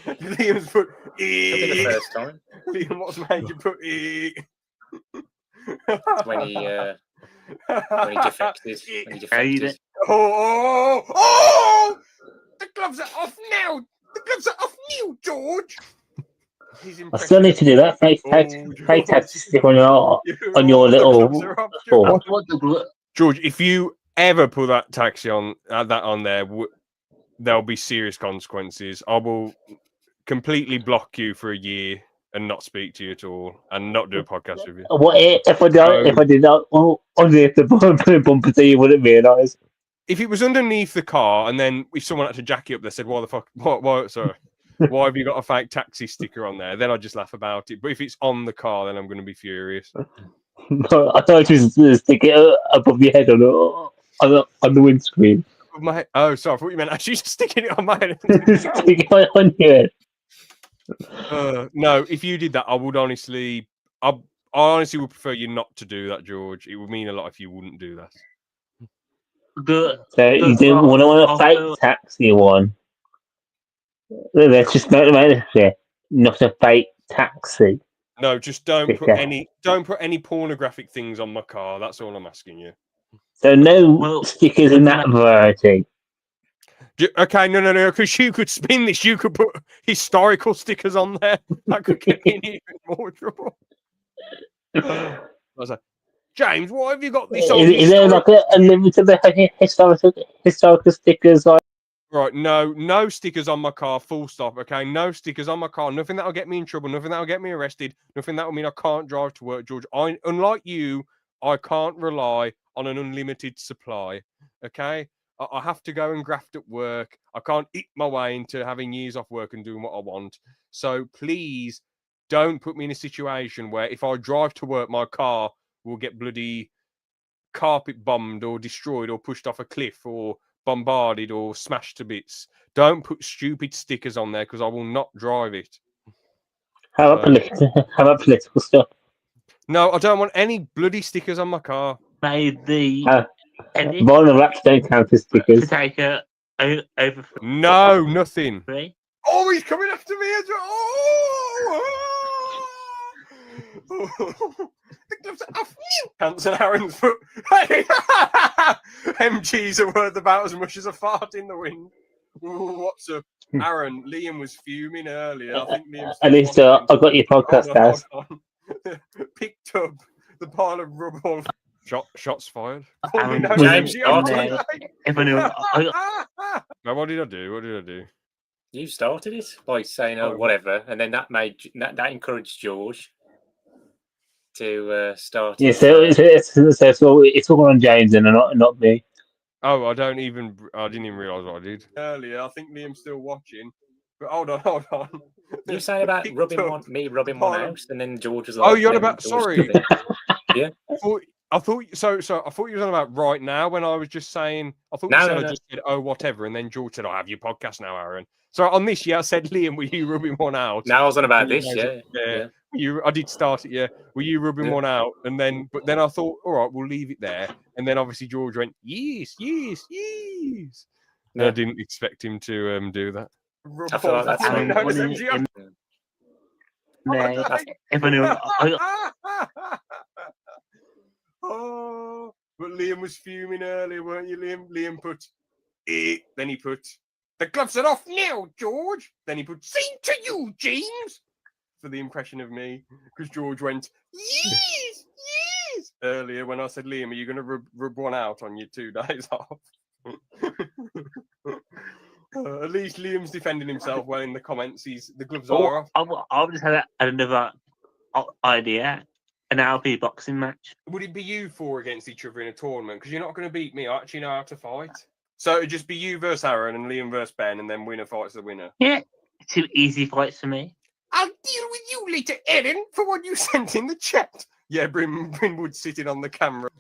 Liam's put That'll be the first time. Liam, what's made you put When he defected. Oh! The gloves are off now! The gloves are off now, George! I still need to do that. Fake tax stick on your little. George, if you ever put that taxi on there, there'll be serious consequences. I will completely block you for a year and not speak to you at all, and not do a podcast with you. What if I don't? If I did not underneath the bumper, so you wouldn't realise. If it was underneath the car, and then if someone had to jack you up, they said, "Why the fuck? Why? Sorry." Why have you got a fake taxi sticker on there? Then I'd just laugh about it. But if it's on the car, then I'm going to be furious. No, I thought it was stick it above your head on the windscreen. Oh, sorry. I thought you meant actually just sticking it on my head. Stick it on your head. No, if you did that, I honestly would prefer you not to do that, George. It would mean a lot if you wouldn't do that. So you didn't want a fake taxi one. Let's just make it clear. Not a fake taxi. No, just don't put any pornographic things on my car. That's all I'm asking you. So no stickers in that variety. Okay, no, because you could spin this. You could put historical stickers on there. That could get me in even more trouble. I was like, James, why have you got this on? Is there like a limit to the historical stickers? Like? Right, no stickers on my car, full stop, okay? No stickers on my car, nothing that'll get me in trouble, nothing that'll get me arrested, nothing that'll mean I can't drive to work, George. Unlike you, I can't rely on an unlimited supply, okay? I have to go and graft at work. I can't eat my way into having years off work and doing what I want. So please don't put me in a situation where if I drive to work, my car will get bloody carpet bombed or destroyed or pushed off a cliff or bombarded or smashed to bits. Don't put stupid stickers on there because I will not drive it. How about political stuff? No, I don't want any bloody stickers on my car. Made the Vinyl wraps don't count as stickers. to take a over. No, nothing. Three. Oh, he's coming after me as well. The gloves are off. Hanson Aaron's foot. MGs are worth about as much as a fart in the wind. Ooh, what's up, Aaron? Liam was fuming earlier. I think Liam's At least I got your podcast, guys. tub, the pile of rubble. Shots fired. Aaron, James Now, started. if I knew, what did I do? You started it by saying, "Oh, Oh. whatever," and then that encouraged George to start. Yeah, his, so it's all on James and not me. Oh, I didn't even realise what I did earlier. I think Liam's stistill watching. But hold on. you were saying about Picked rubbing up one pile of- out, and then George was like, Oh, you're on "No, about. George Sorry. did it." Yeah. I thought so. I thought you was on about right now when I was just saying. I thought No, you said no, I no. just said whatever, and then George said I have your podcast now, Aaron. So on this, I said Liam, were you rubbing one out? Now I was on about And you this, guys- yeah. I did start it, yeah. Were you rubbing Yeah. one out? And then I thought, all right, we'll leave it there. And then obviously George went, yes. And I Yeah. didn't expect him to do that. I feel like that's Aaron, fine. if I knew, Oh, but Liam was fuming earlier, weren't you, Liam? Liam put it, then he put the gloves are off now, George. Then he put same to you, James, for the impression of me, because George went yes earlier when I said, Liam, are you going to rub one out on your 2 days off? At least Liam's defending himself well in the comments. The gloves are off. I've just had another idea. An ALP boxing match. Would it be you 4 against each other in a tournament? Because you're not going to beat me. I actually know how to fight. So it'd just be you versus Aaron and Liam versus Ben, and then winner fights the winner. Yeah, 2 easy fights for me. I'll deal with you later, Aaron, for what you sent in the chat. Yeah, Brynwood's sitting on the camera.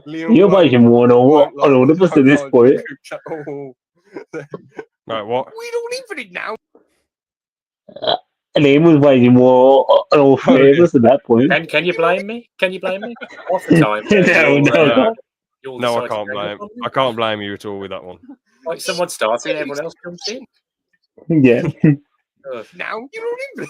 Liam You're making one on all of us at this point. Oh. Right, what? We don't need for it now. Liam was waging war on all 3 of us at that point. Can you blame me? Can you blame me? Half the time. No, I can't blame. I can't blame you at all with that one. Like someone started, everyone else comes in. Yeah. Now you don't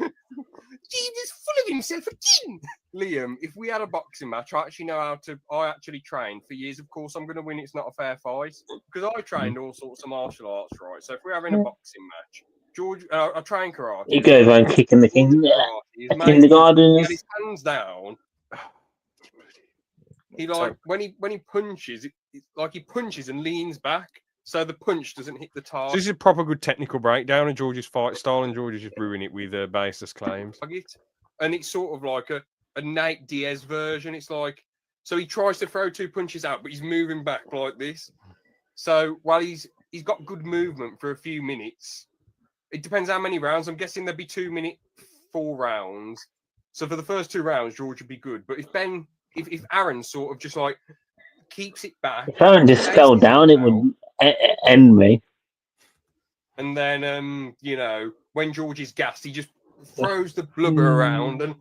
James is full of himself again. Liam, if we had a boxing match, I actually trained for years. Of course, I'm going to win. It's not a fair fight because I trained all sorts of martial arts, right? So if we're having a boxing match, George, I train karate. He goes around kicking the kindergarten. He had his hands down. He when he punches, it's like he punches and leans back, so the punch doesn't hit the target. So this is a proper good technical breakdown of George's fight style, and George is just ruining it with baseless claims. And it's sort of like a Nate Diaz version. It's like, so he tries to throw 2 punches out, but he's moving back like this. So while he's got good movement for a few minutes, it depends how many rounds. I'm guessing there'd be 2 minute 4 rounds. So for the first 2 rounds, George would be good. But if Aaron sort of just like keeps it back, if Aaron just fell down, it would end me. And then when George is gassed, he just throws the blubber around and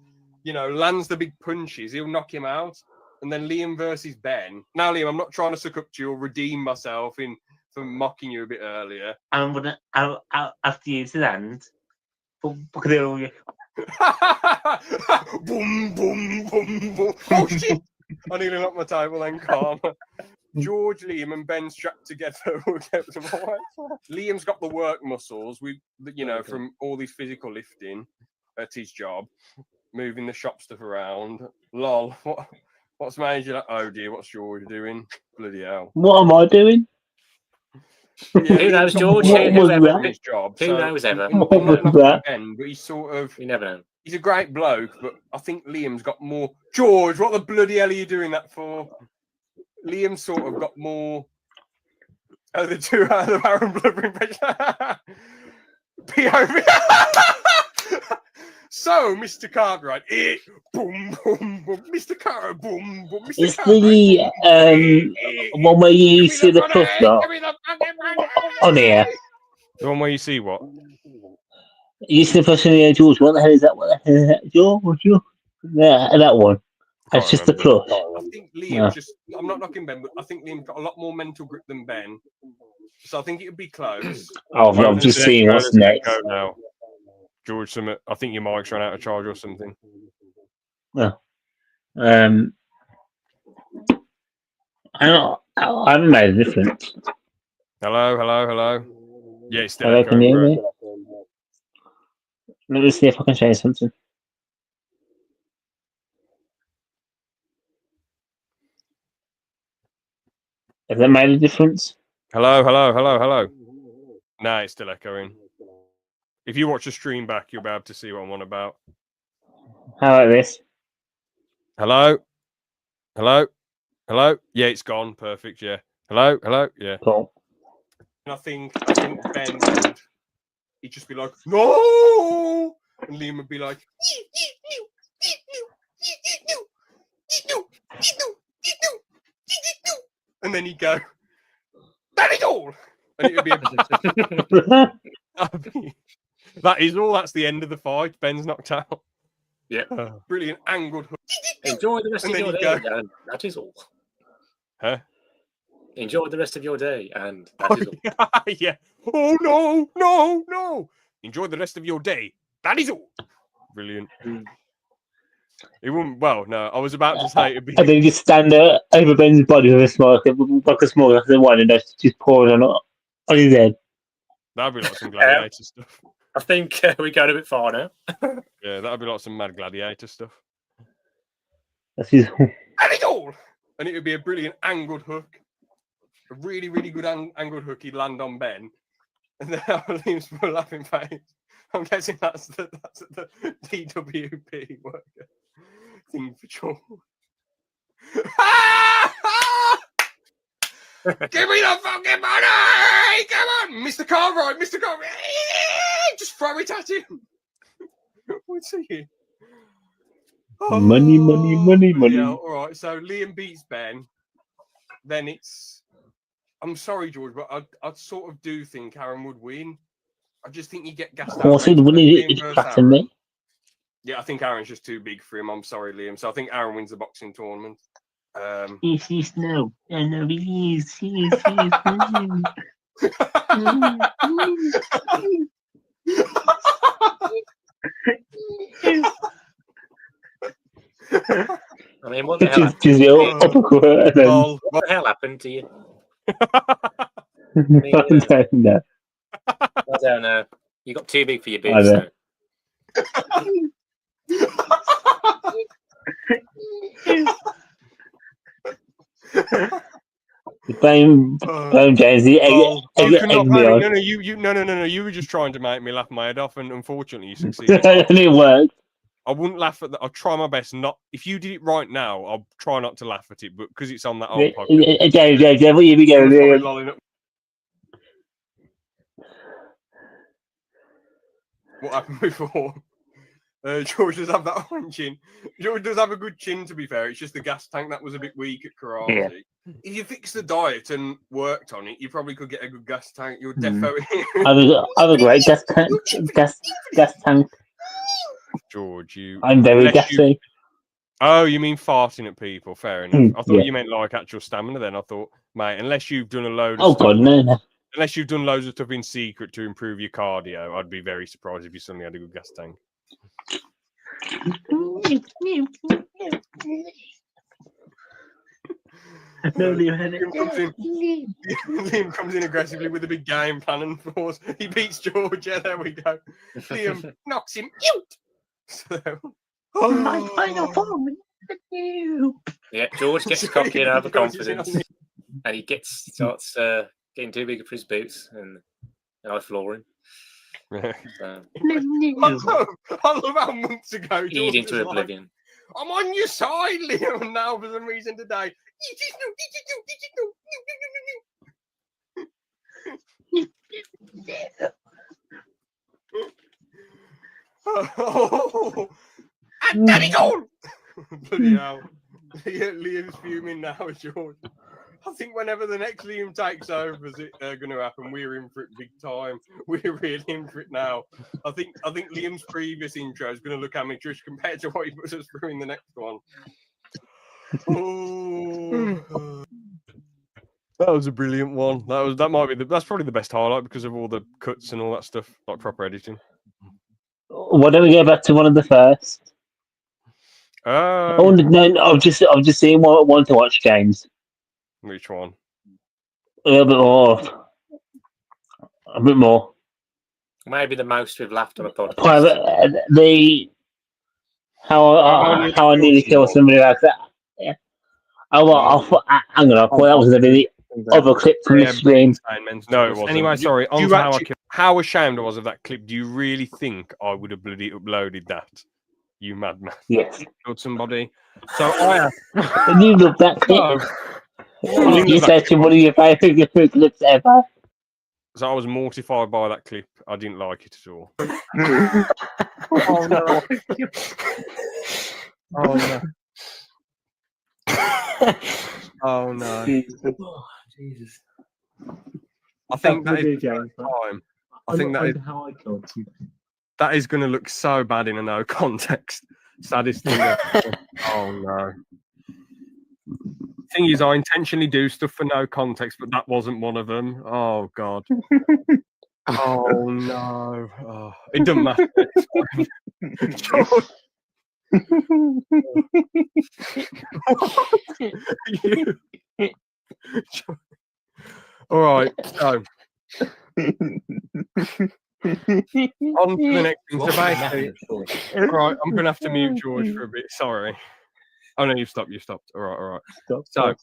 lands the big punches. He'll knock him out. And then Liam versus Ben. Now, Liam, I'm not trying to suck up to you or redeem myself for mocking you a bit earlier. I'm gonna after you to land. Boom, boom, boom, boom. Oh shit! I nearly knocked my table then, calm. George, Liam, and Ben strapped together will get them away. Liam's got the work muscles, from all this physical lifting at his job, moving the shop stuff around. Lol, what's made you like, oh dear, what's George doing? Bloody hell. What am I doing? Yeah, who knows, George? What was that? His job. Who knows ever? What was that? Ben, but he's sort of... You never know. He's a great bloke, but I think Liam's got more... George, what the bloody hell are you doing that for? Liam's sort of got more... Oh, the 2 out of the Aaron blubber impression. POV. So, Mr. Cartwright, boom, boom, boom, Mr. Carter, boom, boom, Mr. It's Cartwright, the one where you see the plus dot on here. The one where you see what? You see the plus on here, George. What the hell is that? What the hell is that, George? Yeah, that one. That's just the plus. I think Liam just... I'm not knocking Ben, but I think Liam's got a lot more mental grip than Ben. So I think it would be close. Oh, I'm just seeing what's next. Now. George, I think your mic's run out of charge or something. Well, I haven't made a difference. Hello. Yeah, it's still Hello, can you hear echoing, me? Let me see if I can change something. Has that made a difference? Hello, hello, hello, hello. Nah, it's still echoing. If you watch the stream back, you'll be able to see what I'm on about. How about this? Hello? Hello? Hello? Yeah, it's gone. Perfect, yeah. Hello? Hello? Yeah. Cool. And I think Ben would he'd just be like, no! And Liam would be like, and then he'd go, that is all! And it would be that is all. That's the end of the fight. Ben's knocked out. Yeah. Brilliant angled hook. Enjoy the rest of your day, and that is all. Huh? Enjoy the rest of your day, and that is all. Yeah. Oh, no, no, no. Enjoy the rest of your day. That is all. Brilliant. It wouldn't, well, no, I was about to say it'd be. And then you just stand over Ben's body with a smoke, like a small glass of wine, and just pour it on his head. That'd be like some gladiator stuff. I think we're going a bit far now. Yeah, that'd be like some mad gladiator stuff. That's his. That is all. And it would be a brilliant angled hook. A really, really good angled hook. He'd land on Ben. And then Liam's full of laughing face. I'm guessing that's the DWP worker thing for sure. Give me the fucking money! Come on, Mr. Cartwright, Mr. Cartwright! Just throw it at him. What's he? Money, money, money, money. Yeah, all right, so Liam beats Ben. Then it's. I'm sorry, George, but I sort of do think Aaron would win. I just think you get gassed out. Of course, it wouldn't. It's flattering me. Yeah, I think Aaron's just too big for him. I'm sorry, Liam. So I think Aaron wins the boxing tournament. Yes, no, please. I mean, what the hell happened? What the hell happened to you? No. I don't know. You got too big for your boots. So. Blame James. No, you were just trying to make me laugh my head off, and unfortunately, you succeeded. And it worked. I wouldn't laugh at that. I'll try my best not. If you did it right now, I'll try not to laugh at it, but because it's on that old podcast. James, what you be going? What happened before? George does have that one chin. George does have a good chin, to be fair. It's just the gas tank that was a bit weak at karate. Yeah. If you fixed the diet and worked on it, you probably could get a good gas tank. You're definitely. I have a great gas tank. Gas tank. George, I'm very gassy. Oh, you mean farting at people? Fair enough. I thought you meant like actual stamina. Then I thought, mate, unless you've done a load of stuff, no. Unless you've done loads of stuff in secret to improve your cardio, I'd be very surprised if you suddenly had a good gas tank. Liam comes in aggressively with a big game plan and force. He beats George. Yeah, there we go. Liam knocks him out. So, my final form. Yeah, George gets cocky and overconfident, and he starts getting too big for his boots, and I floor him. I love how months ago George Eat into oblivion. Like, I'm on your side, Liam. Now for some reason today. And Daddy gone. Bloody hell. Liam's fuming now, George. I think whenever the next Liam takes over, is it going to happen? We're in for it big time. We're really in for it now. I think Liam's previous intro is going to look amateurish compared to what he puts us through in the next one. Oh, that was a brilliant one. That's probably the best highlight because of all the cuts and all that stuff, like proper editing. Why don't we go back to one of the first? I've just seen one to watch, James. Which one? A little bit more. A bit more. Maybe the most we've laughed on a podcast. How I nearly killed somebody like that. Yeah. I thought that was a really other clip from the stream. No, it wasn't. Anyway, sorry. On you to actually- how ashamed I was of that clip. Do you really think I would have bloody uploaded that? You madman. Yes. Killed somebody. So I And you love that clip. It's actually one of your favourite clips ever. So I was mortified by that clip. I didn't like it at all. Oh no. Oh no. Oh no. Jesus. I think that is time. I think that is going to look so bad in a no context. Saddest thing ever. Oh no. Thing is, I intentionally do stuff for no context, but that wasn't one of them. Oh god. Oh no. Oh, it doesn't matter. It's fine. All right, so on to the next thing. So basically, all right, I'm gonna have to mute George for a bit. Sorry. Oh no, you stopped. All right. Stop.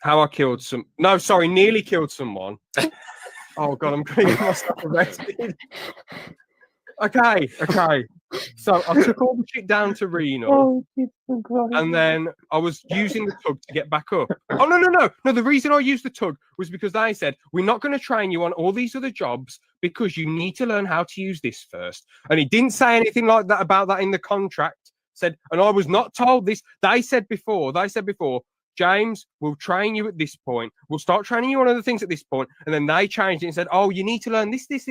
How I killed some? No, sorry, nearly killed someone. Oh god, I'm gonna get myself arrested. Okay. So I took all the shit down to Reno, and then I was using the tug to get back up. Oh no! The reason I used the tug was because they said we're not going to train you on all these other jobs because you need to learn how to use this first. And he didn't say anything like that about that in the contract. Said, and I was not told this. They said before, James, we'll train you at this point. We'll start training you on other things at this point. And then they changed it and said, oh, you need to learn this. This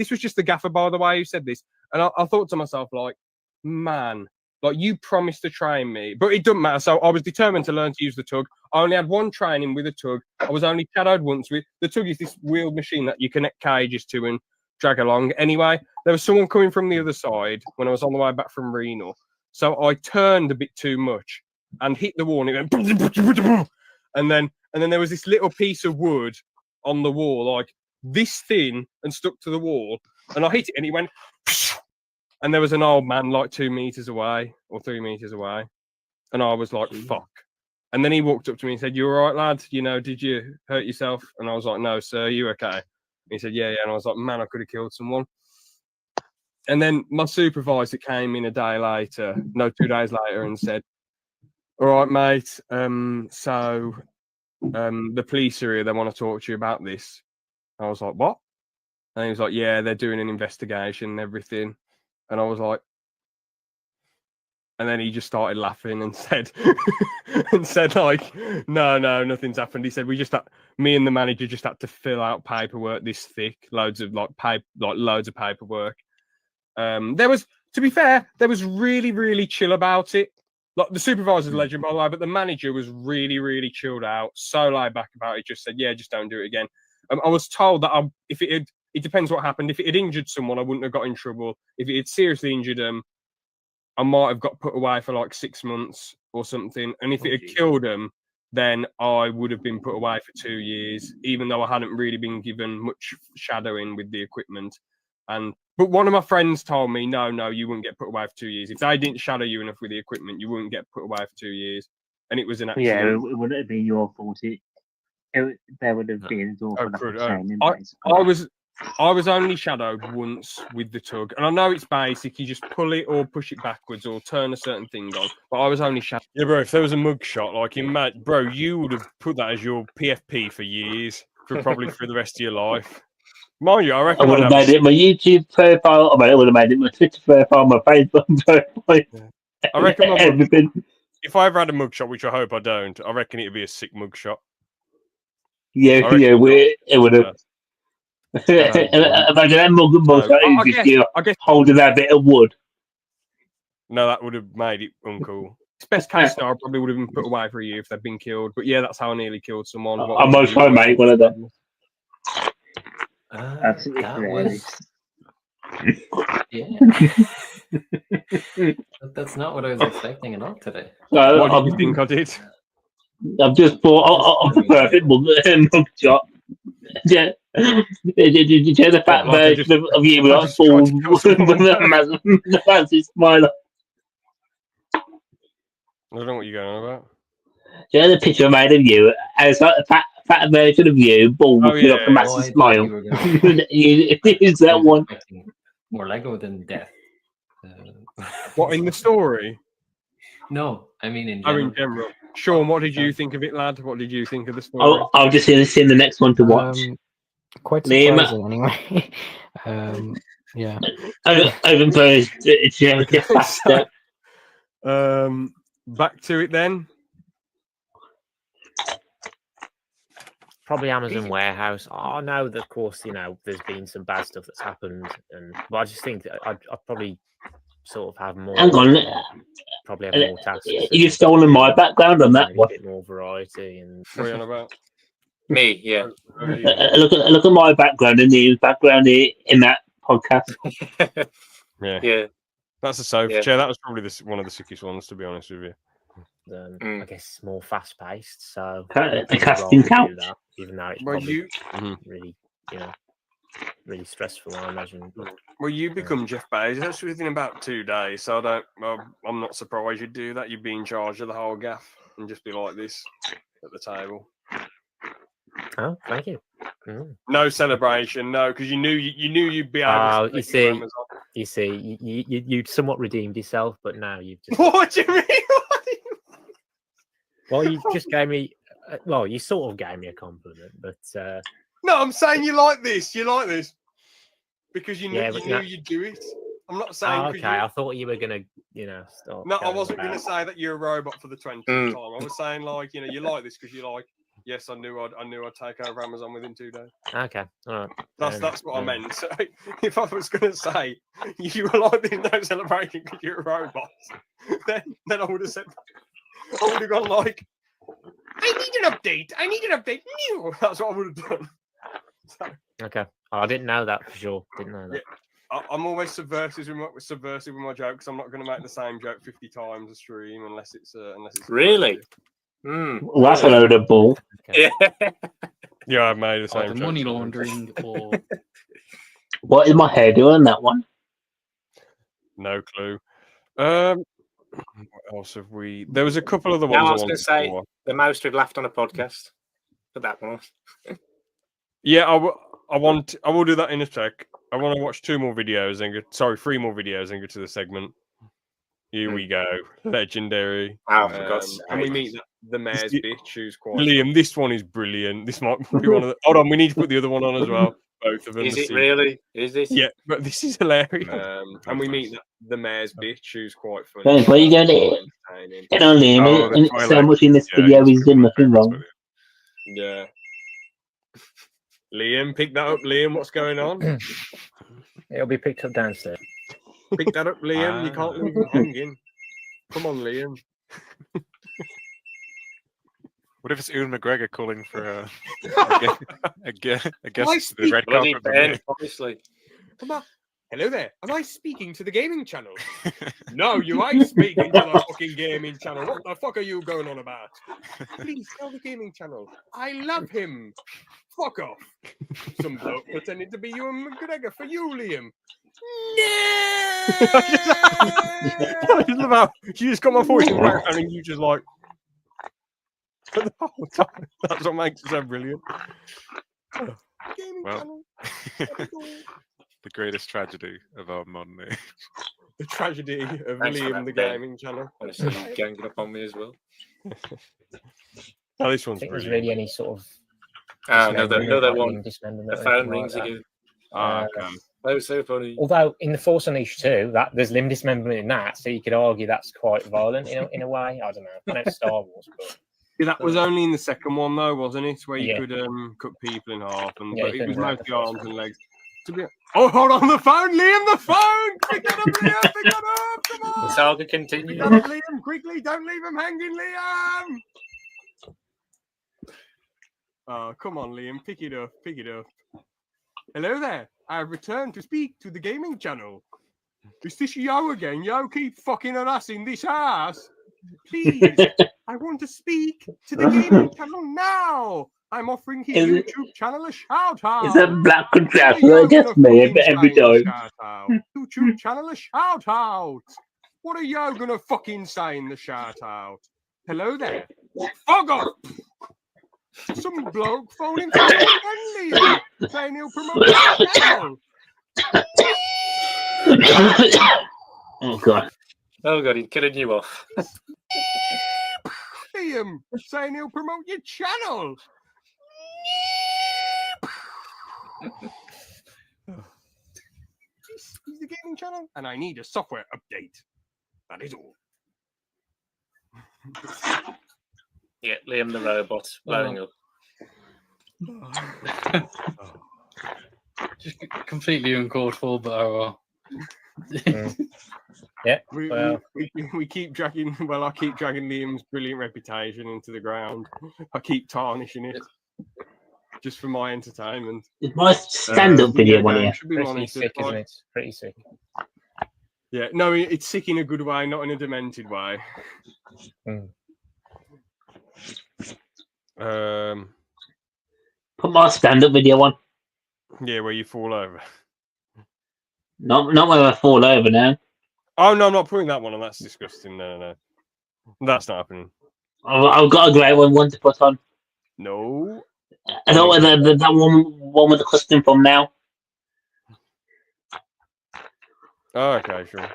was just the gaffer, by the way, who said this. And I thought to myself, like, man, like you promised to train me, but it doesn't matter. So I was determined to learn to use the tug. I only had one training with a tug. I was only shadowed once with the tug. Is this wheeled machine that you connect cages to and drag along. Anyway, there was someone coming from the other side when I was on the way back from Reno. So I turned a bit too much and hit the wall, and it went, and then there was this little piece of wood on the wall, like this thin and stuck to the wall, and I hit it, and it went, and there was an old man like 2 meters away or 3 meters away, and I was like, fuck. And then he walked up to me and said, "You all right, lad? You know, did you hurt yourself?" And I was like, "No, sir, you okay?" And he said, "Yeah." And I was like, "Man, I could have killed someone." And then my supervisor came in 2 days later, and said, "All right, mate. So the police are here. They want to talk to you about this." I was like, "What?" And he was like, "Yeah, they're doing an investigation and everything." And I was like, and then he just started laughing and said, like, no, nothing's happened. He said, me and the manager just had to fill out paperwork this thick, loads of paperwork. To be fair, there was really, really chill about it. Like the supervisor's a legend, by the way, but the manager was really, really chilled out, so laid back about it. Just said, "Yeah, just don't do it again." I was told that it depends what happened. If it had injured someone, I wouldn't have got in trouble. If it had seriously injured them, I might have got put away for like 6 months or something. And if it had killed them, then I would have been put away for 2 years, even though I hadn't really been given much shadowing with the equipment. But one of my friends told me, no, you wouldn't get put away for 2 years. If they didn't shadow you enough with the equipment, you wouldn't get put away for 2 years. And it was an accident. Yeah, it wouldn't have been your fault. There would have been training. I was only shadowed once with the tug, and I know it's basic. You just pull it or push it backwards or turn a certain thing on. But I was only shadowed. Yeah, bro. If there was a mug shot, like bro, you would have put that as your PFP for years, probably for the rest of your life. Mind you, I reckon I would have made it my YouTube profile. I would have made it my Twitter profile, my Facebook profile. Yeah. I reckon everything. If I ever had a mugshot, which I hope I don't, I reckon it'd be a sick mugshot. Yeah, it would have. Imagine that mugshot I guess holding that bit of wood. No, that would have made it uncool. It's best case scenario, I probably would have been put away for a year if they'd been killed. But yeah, that's how I nearly killed someone. I'm most homemade one of them. Absolutely that that's not what I was expecting at all today. What do you think I did? I've just bought a perfect mugshot. Yeah, did you hear the fat version of you with a full massive smile? I don't know what you're going on about. Do you know the picture I made of you? And it's like a fat version of you, bald Oh, with like yeah. a massive Oh, I thought smile. you were gonna- Is that one? expecting more Lego than death. What in the story? No, I mean in Oh, general. in general. Sean, what did you think of it, lad? What did you think of the story? I'll just see the next one to watch. Quite Liam. surprising, anyway. Yeah. Over first, it's just faster. Back to it then. Probably Amazon warehouse. Oh no, of course, there's been some bad stuff that's happened, but I just think that I'd probably sort of have more. Hang on. Probably have more tasks. You've stolen my background on that maybe one. a bit more variety and. What are you on about? Me, yeah. Look at my background and the background in that podcast. Yeah. Yeah. That's a sofa Yeah. chair. That was probably one of the sickest ones, to be honest with you. I guess more fast paced. So The casting couch. that, even though it's Well, probably you really, really stressful. I imagine. well, you become Jeff Bezos. That's within about 2 days. So I'm not surprised you'd do that. You'd be in charge of the whole gaff and just be like this at the table. Oh, thank you. Mm. No celebration, no, because you knew you'd be able. You see, you'd somewhat redeemed yourself, but now you've just. What do you mean? Well, you just gave me. Well, you sort of gave me a compliment, but. No, I'm saying you like this. You like this because you knew Yeah, you but knew no- you'd do it. I'm not saying. Oh, 'cause okay, I thought you were gonna, start. No, I going wasn't going to about- say that you're a robot for the 20th time. I was saying like you like this because you like. Yes, I knew I'd take over Amazon within 2 days. Okay, all right. That's what I meant. So if I was going to say you were like this no celebration because you're a robot, then I would have said I would have gone like, I need an update. New. That's what I would have done. So, Okay. Oh, I didn't know that for sure. Didn't know that. I'm always subversive with my jokes. I'm not going to make the same joke 50 times a stream unless it's Really? Well, that's a load of bull. Okay. Yeah. Yeah, I've made the same the joke. money laundering or What is my hair doing on that one? No clue. What else have we? There was a couple of the ones. Now I was wanted going to say for. the most we've laughed on a podcast. Put that one off. Yeah, I will do that in a sec. I want to watch 2 more videos and 3 more videos and go to the segment. Here we go. Legendary. Wow, for God's sake. And we meet the mayor's This- bitch who's quite. Liam, this one is brilliant. This might be one of the. Hold on, we need to put the other one on as well. Both of them. Is to it see. really? Is this? Yeah, but this is hilarious. And we meet the mayor's bitch who's quite funny. Guys, where you going to entertaining. get on Liam? Oh, the And so Twilight. much in this Yeah, video, it's he's done nothing brilliant. wrong. Yeah. Liam, pick that up, Liam. What's going on? It'll be picked up downstairs. Pick that up, Liam. You can't leave him hanging. Come on, Liam. What if it's Ewan McGregor calling for a guest to the red Bloody carpet? Ben, obviously. Hello there. Am I speaking to the gaming channel? No, you ain't speaking to the fucking gaming channel. What the fuck are you going on about? Please tell the gaming channel. I love him. Fuck off. Some bloke pretending to be Ewan McGregor for you, Liam. I just love how you just got my voice in the background and you just like the whole time. That's what makes it so brilliant. Gaming Well. channel. The greatest tragedy of our modern age. The tragedy of Thanks for Liam, that, the Ben. gaming channel. Honestly, ganging up on me as well. Oh, this I one's think there's brilliant. really any sort of. Another one. Dismemberment The or phone anything rings like that. again. Okay. That was so funny. Although in the Force Unleashed 2, that there's limb dismemberment in that, so you could argue that's quite violent in a way. I don't know. I know it's Star Wars, but Yeah, that was only in the second one, though, wasn't it? Where you Yeah. could cut people in half, and Yeah, but you it was couldn't have mostly the first arms one. and legs. Oh, hold on, the phone, Liam, the phone! Pick it up, Liam, pick it up, come The on! saga Pick continues. it up, Liam, quickly, don't leave him hanging, Liam! Oh, come on, Liam, pick it up, pick it up. Hello there, I've returned to speak to the gaming channel. Is this Yo again? Yo, keep fucking harassing this ass. Please, I want to speak to the gaming channel now. I'm offering his Is it- YouTube channel a shout out. Is that black What are contraption? you Just gonna me fucking every say in the time. shout out? YouTube channel a shout out. What are you gonna fucking say in the shout out? Hello there. Fuck off. Some bloke phoning from Liam saying he'll promote the channel. Oh god. Oh god, he's killing you off. Liam saying he'll promote your channel. He's the gaming channel, and I need a software update. That is all. Yeah, Liam the robot blowing up. Just completely uncalled for, but oh well. Yeah. We keep dragging. Well, I keep dragging Liam's brilliant reputation into the ground. I keep tarnishing it just for my entertainment. It's my stand-up video one here. Should be Pretty monitored. sick, isn't it? Pretty sick. Yeah, no, it's sick in a good way, not in a demented way. Put my stand-up video on. Yeah, where you fall over. Not where I fall over now. Oh no, I'm not putting that one on. That's disgusting. No, that's not happening. I've got a great one to put on. No. I don't know that one with the custom from now. Oh, okay, sure.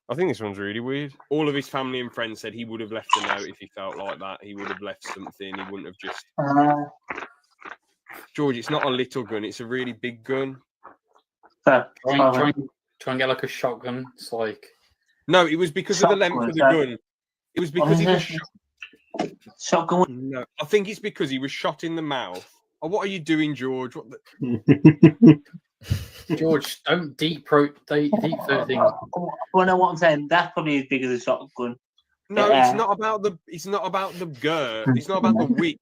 I think this one's really weird. All of his family and friends said he would have left a note if he felt like that. He would have left something. He wouldn't have just. George, it's not a little gun. It's a really big gun. Try and get like a shotgun. It's like. No, it was because of the length of the gun. It was because he was shotgun. No, I think it's because he was shot in the mouth. Oh, what are you doing, George? What the... George, don't deep throat things. Well, no, what I'm saying, that's probably as big as a shotgun. No, it's not about the. It's not about the girth. It's not about the width.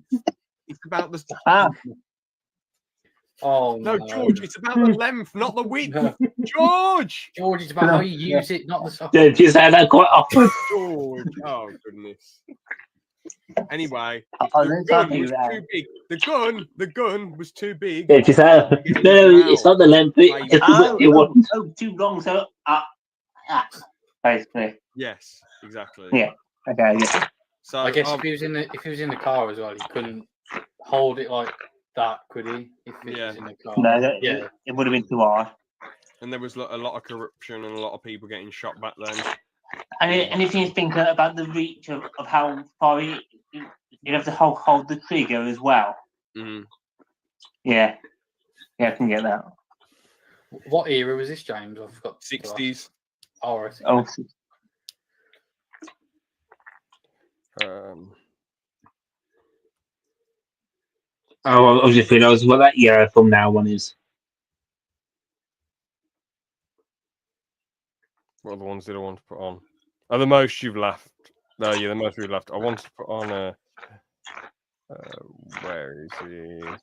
It's about the. Oh no, George! It's about the length, not the width. George, it's about how you use it, not the socket. Yeah, you say that quite often. George, oh goodness. Anyway, the gun was too big. The gun was too big. Yeah, just no, it's not the length. It wasn't too long. So, basically. Yes, exactly. Yeah. Okay. Yeah. So I guess if he was in the car as well, he couldn't hold it like that, could he? If he was in the car. No, it would have been too hard. And there was a lot of corruption and a lot of people getting shot back then. And if you think about the reach of how far you have to hold the trigger as well. Mm-hmm. Yeah, I can get that. What era was this, James? I forgot. 60s. Oh, right. Oh. I was just thinking, what that era from now one is. What are the ones that I want to put on? Oh, the most you've laughed. No, yeah, the most we've laughed. I want to put on a. Where is it?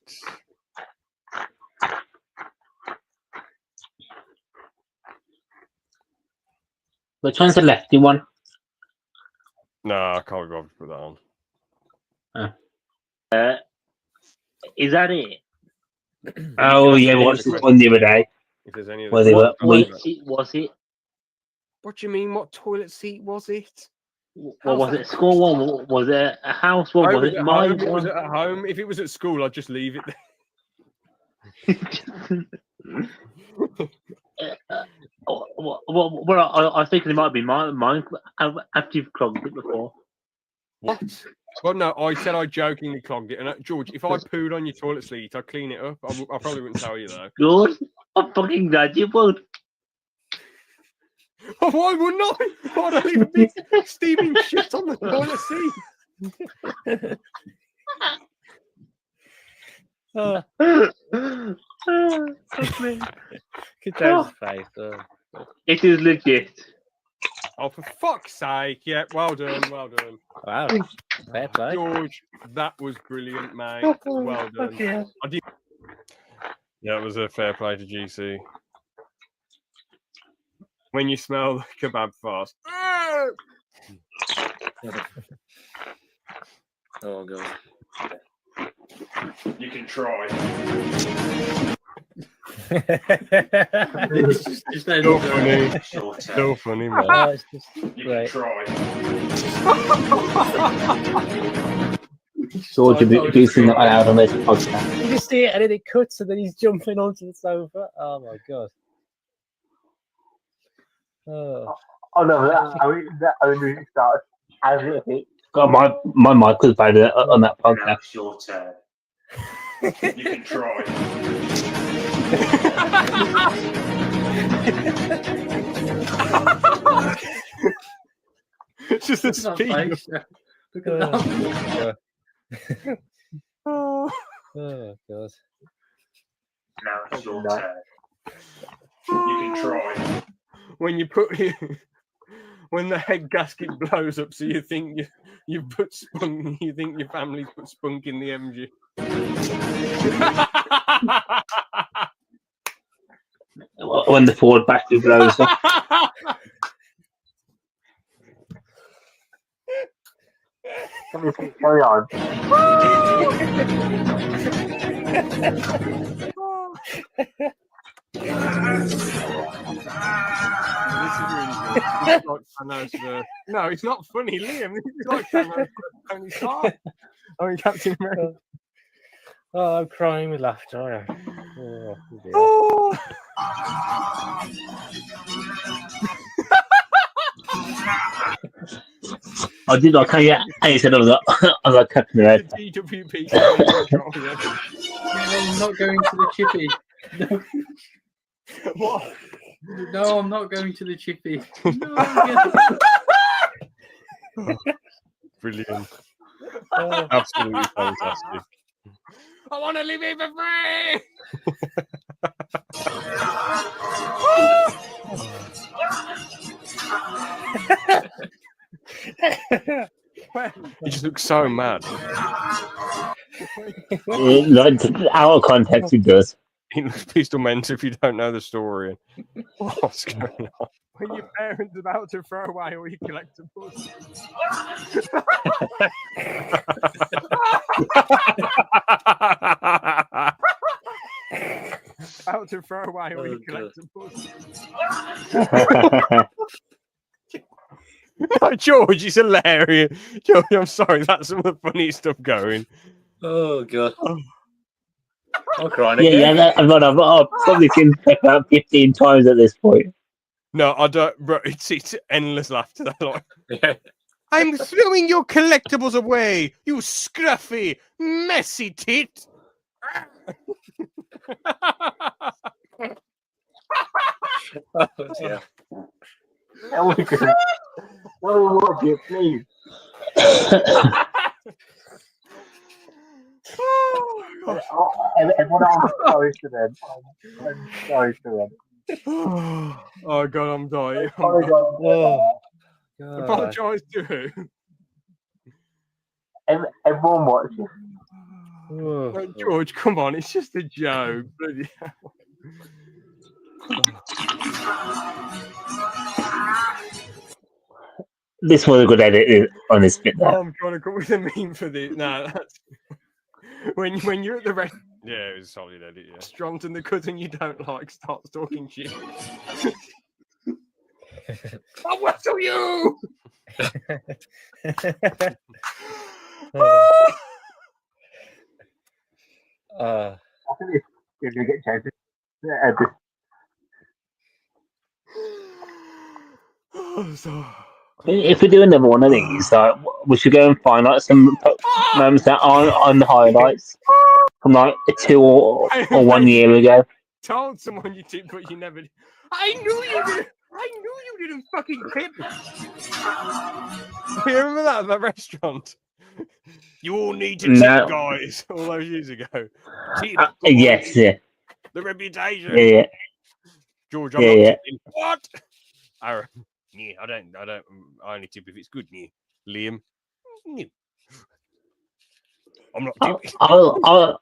Which one's the lefty one? No, I can't be bothered to put that on. Is that it? Oh yeah, we watched this one the other day. If there's any of was it? What do you mean? What toilet seat was it? What was it? School one? Was it a house one? Was it mine one? Was it at home? If it was at school, I'd just leave it there. Well, I think it might be mine. After you've clogged it before. What? Well, no, I said I jokingly clogged it. And George, if I pooed on your toilet seat, I'd clean it up. I probably wouldn't tell you though. George, I'm fucking glad you would. Oh, why wouldn't I? Why'd I leave a big steaming shit on the toilet seat? Good James' face. It is legit. Oh, for fuck's sake. Yeah, well done. Wow. Fair play. George, that was brilliant, mate. Well done. Yeah, it was a fair play to GC. When you smell the kebab fast. Oh, God. You can try. It's so funny. So funny, man. Oh, it's just You great. can try. George abusing that out on this podcast. You just see it and then it cuts and then he's jumping onto the sofa. Oh my god. Oh. Oh no, that only starts as it. God, my mic was bad on that podcast. Now it's your turn. You can try. It's just a Look at that speed. face. Look at that. Oh god. Now it's your turn. You can try. When the head gasket blows up, so you think you put spunk, you think your family's put spunk in the MG. When the Ford battery blows up. Carry on. This is really good. This is like Thanos. No, it's not funny, Liam. This is like Thanos. Tony Stark. I mean, Captain America. Oh, I'm crying with laughter. Oh, dear. Oh. I did like how you said I was like Captain America. DWP. I'm not going to the chippy. No. What? No, I'm not going to the chippy. No, Brilliant. Absolutely fantastic. I want to live here for free. You just look so mad. Like, out of context, it does. It looks pistol mental if you don't know the story. What's going on? When your parents about to throw away all your collectibles. About to throw away all your collectibles. Oh, George, it's hilarious. George, I'm sorry, that's some of the funniest stuff going. Oh god. I'm crying Yeah, again. I've probably seen it about 15 times at this point. No, I don't, bro. It's endless laughter. That like, Yeah. I'm throwing your collectibles away, you scruffy, messy tit. Oh, dear. What you please? Everyone else, sorry to them. I'm sorry to them. Oh god, I'm dying. Sorry, God. Apologise to who? everyone watches. Oh, George, come on, it's just a joke. Bloody hell. This was a good edit on this bit there. I'm trying to come with a meme for this. No, that's when you're at the restaurant. Yeah, it was a solid edit. Yeah. Restaurant and the cousin you don't like starts talking shit. I'll whistle you. I think if you get chances, if we do another one, I think it's like we should go and find like some moments that aren't on the highlights from like 2 or 1 year ago. Told someone you tip, but you never. I knew you didn't. I knew you didn't fucking tip. You remember that at that restaurant? You all need to tip, guys. All those years ago. Yes, yeah. The reputation. Yeah. George, I'm not tipping. What? Aaron. Yeah, I don't. I only tip if it's good. Yeah. Liam. Yeah. I'm not tipping. I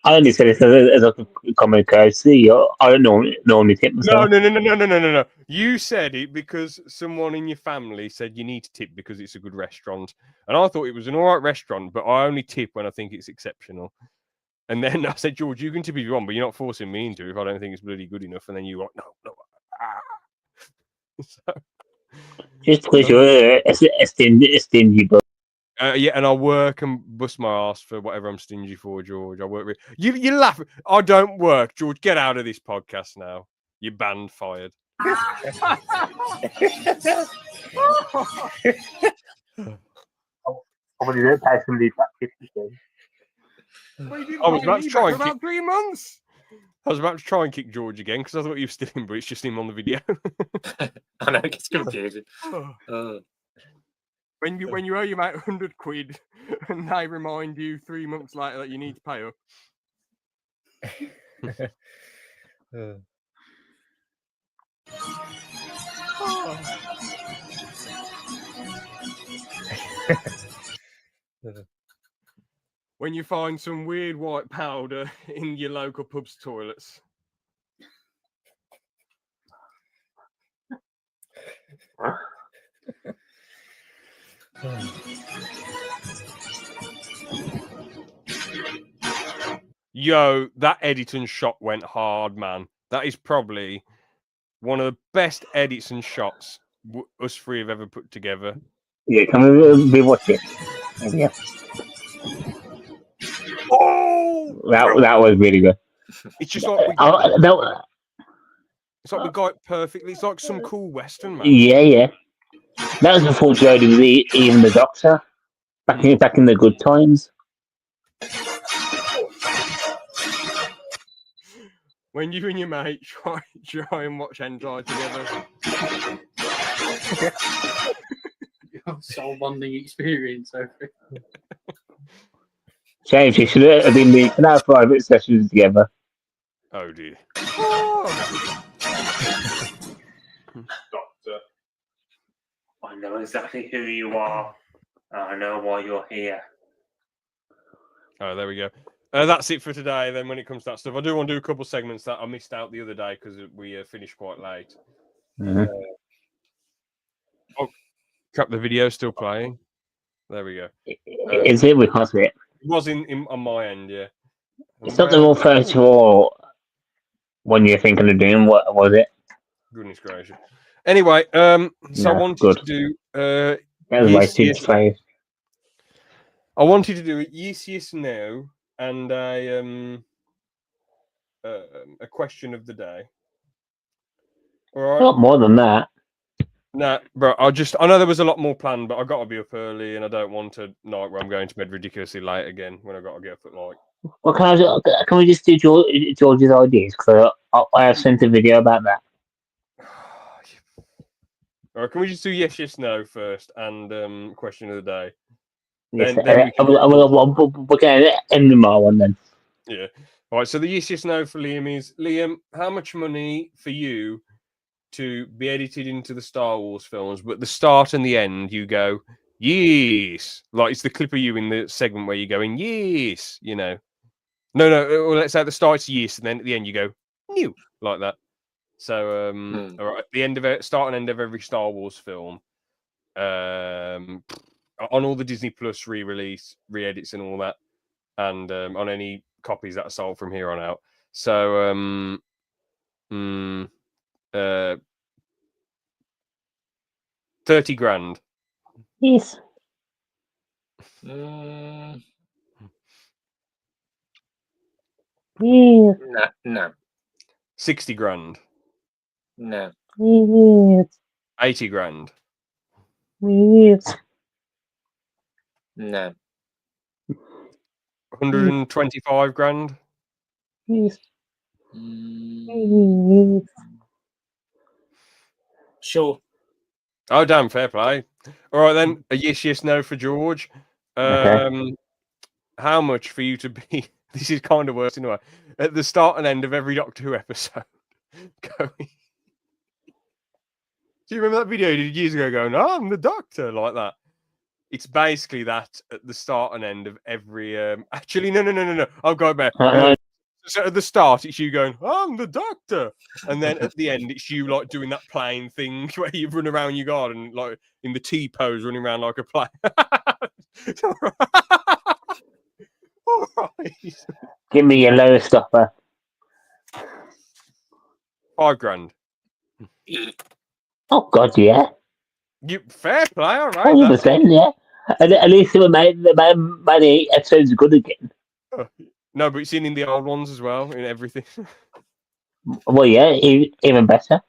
only said it as a common courtesy. I don't normally tip myself. No. You said it because someone in your family said you need to tip because it's a good restaurant. And I thought it was an all right restaurant, but I only tip when I think it's exceptional. And then I said, George, you can tip if you want, but you're not forcing me into it if I don't think it's bloody good enough. And then you were like, no. So, just because you're a stingy, Yeah, and I work and bust my ass for whatever I'm stingy for, George. I work. You laugh. I don't work, George. Get out of this podcast now. You're banned, fired. Somebody don't pay somebody back 50 cents. I was about to try and kick 3 months. I was about to try and kick George again because I thought you were still in, but it's just him on the video. I know, it gets confusing. When you owe your mate 100 quid and they remind you 3 months later that you need to pay up. When you find some weird white powder in your local pub's toilets. Yo, that Editon shot went hard, man. That is probably one of the best edits and shots us three have ever put together. Yeah, can we be watching? Yeah. Oh, that was really good. It's just like we, it's like we got it perfectly. It's like some cool western, man. Yeah. That was before Jodie was even the Doctor. Back in the good times. When you and your mate try and watch hentai together. Soul bonding experience. James, you should have been the Canal private sessions together. Oh dear. Doctor, I know exactly who you are. I know why you're here. Oh, there we go. That's it for today. Then, when it comes to that stuff, I do want to do a couple segments that I missed out the other day because we finished quite late. Mm-hmm. Oh, crap! The video's still playing. There we go. Is it? We can't see it. It was in on my end, yeah. It's not the more first or one you're thinking of doing. What was it? Goodness gracious. Anyway, so I wanted to do. That was wasted space. I wanted to do a yes, no, and a question of the day. All right. Not more than that. Nah, bro. I know there was a lot more planned, but I got to be up early, and I don't want a night where I'm going to bed ridiculously late again when I got to get up at like. Well, can we just do George's ideas? Because I have sent a video about that. All right, can we just do yes, no first, and question of the day? Yes, then we're going to end with my one then. Yeah. All right. So the yes, no for Liam is Liam. How much money for you to be edited into the Star Wars films, but the start and the end you go yes, like it's the clip of you in the segment where you're going yes, you know. No. Well, let's say at the start it's yes, and then at the end you go new, like that. So all right, at the end of it, start and end of every Star Wars film, on all the Disney Plus re-release, re-edits, and all that, and on any copies that are sold from here on out. So 30 grand. Yes. No. 60 grand. No. 80 grand. Yes. No. 125 grand. Yes. Sure. Oh, damn, fair play. All right, then. A yes, no for George. Okay. How much for you to be... This is kind of worse in a way. At the start and end of every Doctor Who episode. Going... Do you remember that video you did years ago going, oh, I'm the Doctor, like that? It's basically that at the start and end of every... Actually, no. I'll go back. So at the start, it's you going, oh, I'm the Doctor. And then at the end, it's you like doing that plane thing where you run around your garden, like in the T pose, running around like a plane. All right. Give me your lowest offer. 5 grand. Oh God, yeah. You fair play, all right. 100%, yeah. At least they made the episodes good again. No, but it's in the old ones as well, in everything. Well, yeah, even better.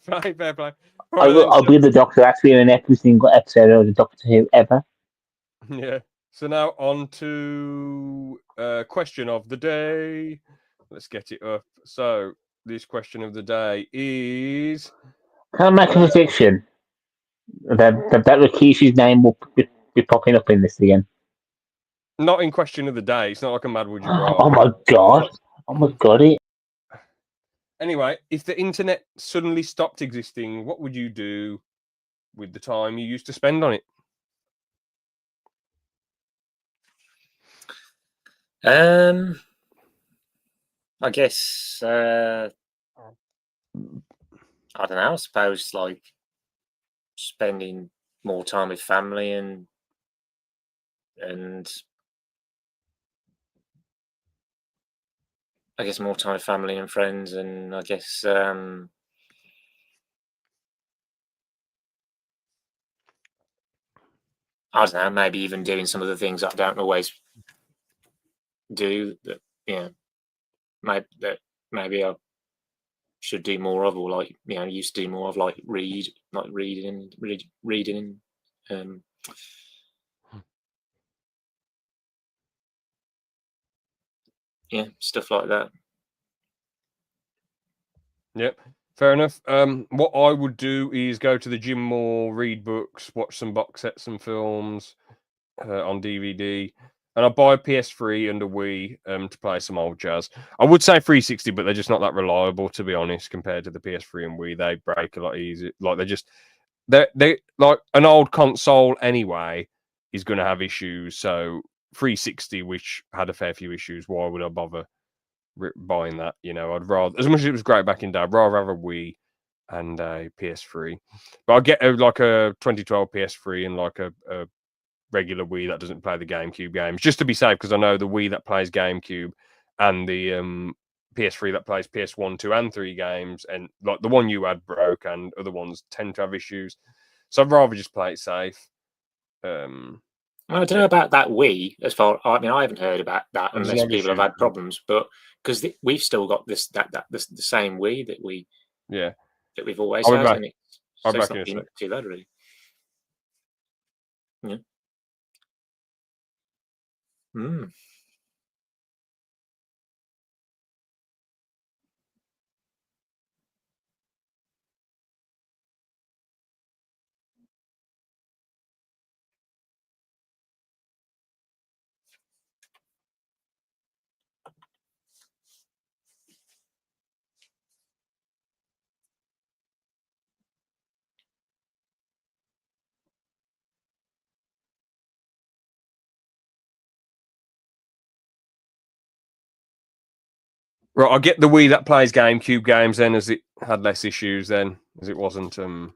Fair play. Right, then, I'll be the Doctor actually in every single episode of the Doctor Who ever. yeah. So now on to question of the day. Let's get it up. So this question of the day is: Can I make a prediction that Rikishi's name will be popping up in this again? not in question of the day. It's not like a Mad Would You Oh Rather. my god! Anyway, if the internet suddenly stopped existing, what would you do with the time you used to spend on it? I guess I don't know. I suppose like spending more time with family and I guess more time with family and friends, and I guess I don't know, maybe even doing some of the things I don't always do that, maybe I should do more of, or like, used to do more of, like reading, stuff like that. Yep, fair enough. What I would do is go to the gym more, read books, watch some box sets and films on DVD, and I'll buy a PS3 and a Wii to play some old jazz. I would say 360, but they're just not that reliable, to be honest, compared to the PS3 and Wii. They break a lot easier. Like they like an old console anyway is going to have issues. So 360, which had a fair few issues, why would I bother buying that? I'd rather, as much as it was great back in day, I'd rather have a Wii and a PS3. But I'll get like a 2012 PS3 and like a regular Wii that doesn't play the GameCube games, just to be safe, because I know the Wii that plays GameCube and the PS3 that plays PS1, 2, and 3 games, and like the one you had broke, and other ones tend to have issues. So I'd rather just play it safe. I don't know about that Wii. I haven't heard about that unless people have had problems. But because we've still got the same Wii that we've always had, and it's not been too bad, really. Yeah. Right, I get the Wii that plays GameCube games then, as it had less issues then, as it wasn't there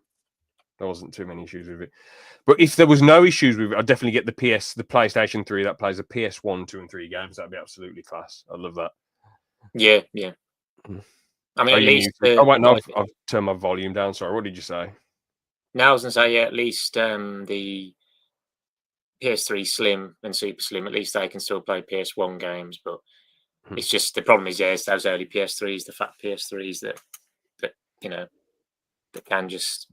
wasn't too many issues with it. But if there was no issues with it, I'd definitely get the PlayStation 3 that plays the PS1, 2, and 3 games. That'd be absolutely class. I love that. Yeah. I mean, at least I've turned my volume down. Sorry, what did you say? No, I was going to say, at least the PS3 Slim and Super Slim, at least they can still play PS1 games, but it's just, the problem is, it's those early PS3s, the fat PS3s that that can just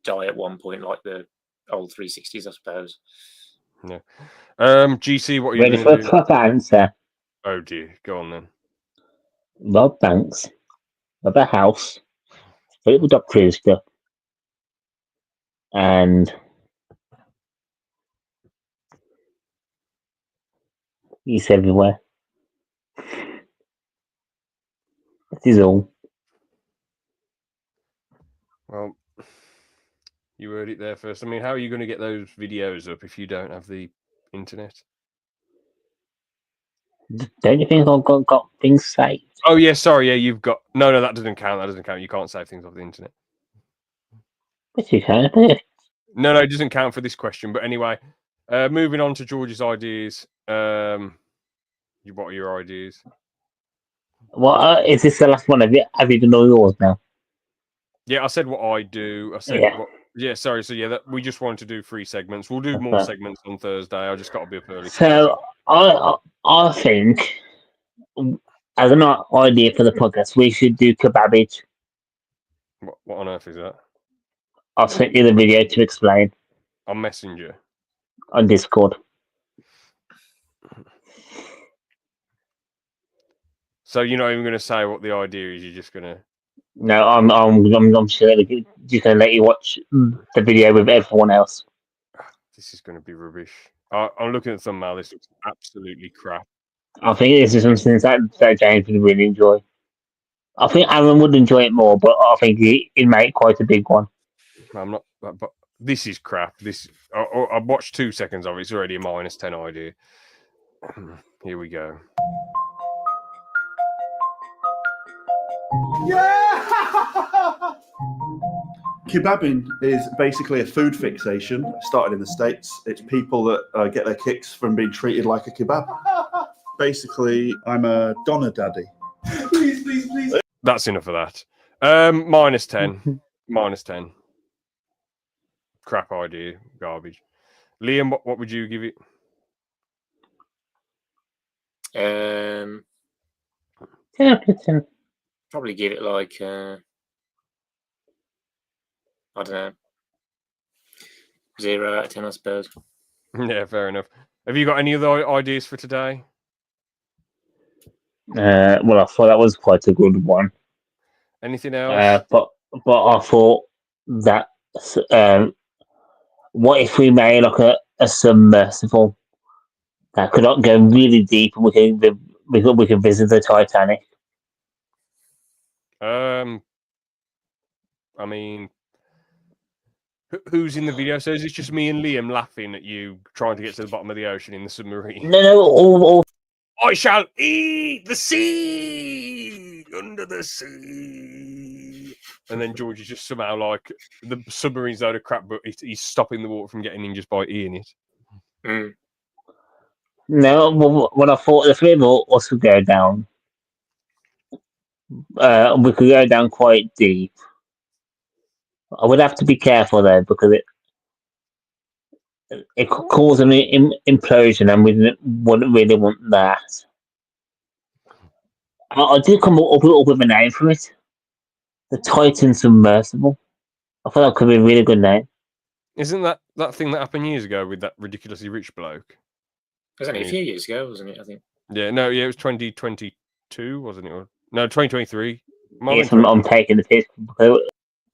die at one point, like the old 360s, I suppose. Yeah. GC, what are you ready going for to a do? proper answer? Oh dear, go on then. Rob Banks, rob a house, fill it with Doctor Who stuff, and he's everywhere. That is all. Well, you heard it there first. I mean, how are you going to get those videos up if you don't have the internet? Don't you think I've got things saved? Oh yeah, sorry, yeah, you've got no, that doesn't count. That doesn't count. You can't save things off the internet. But you can. No, it doesn't count for this question. But anyway, moving on to George's ideas. What are your ideas? What is this the last one? Have you done all yours now? Yeah, I said what I do. I said Yeah. what Yeah, sorry. So yeah, we just wanted to do 3 segments. We'll do more segments on Thursday. I just got to be up early. So I think, as an idea for the podcast, we should do kebabage. What on earth is that? I'll send you the video to explain On Messenger. on Discord. So you're not even going to say what the idea is. You're just going to. No, I'm sure they're just going to let you watch the video with everyone else. This is going to be rubbish. I'm looking at the thumbnail. This looks absolutely crap. I think this is something that James would really enjoy. I think Aaron would enjoy it more, but I think he'd make quite a big one. I'm not. But this is crap. I've watched 2 seconds of it. It's already a -10 idea. Here we go. Yeah! Kebabbing is basically a food fixation. It started in the States. It's people that get their kicks from being treated like a kebab. Basically, I'm a Donna daddy. Please. That's enough of that. -10. -10. Crap idea. Garbage. Liam, what would you give it? 10 out of 10. Probably give it like I don't know, 0 out of 10, I suppose. Yeah, fair enough. Have you got any other ideas for today? Well, I thought that was quite a good one. Anything else? But I thought that what if we made like a submersible that could not go really deep, and we can visit the Titanic. I mean, who's in the video? So is it just me and Liam laughing at you trying to get to the bottom of the ocean in the submarine? No, all I shall eat the sea under the sea. And then George is just somehow like the submarine's load of crap, but he's stopping the water from getting in just by eating it. Mm. No, what I thought, the 3 of us would go down. We could go down quite deep. I would have to be careful though, because it could cause an implosion, and we wouldn't really want that. I did come up with a name for it. The Titan Submersible. I thought that could be a really good name. Isn't that thing that happened years ago with that ridiculously rich bloke? It was only a few years ago, wasn't it? I think. Yeah, it was 2022, wasn't it? No, 2023. Yes, I'm taking the piss.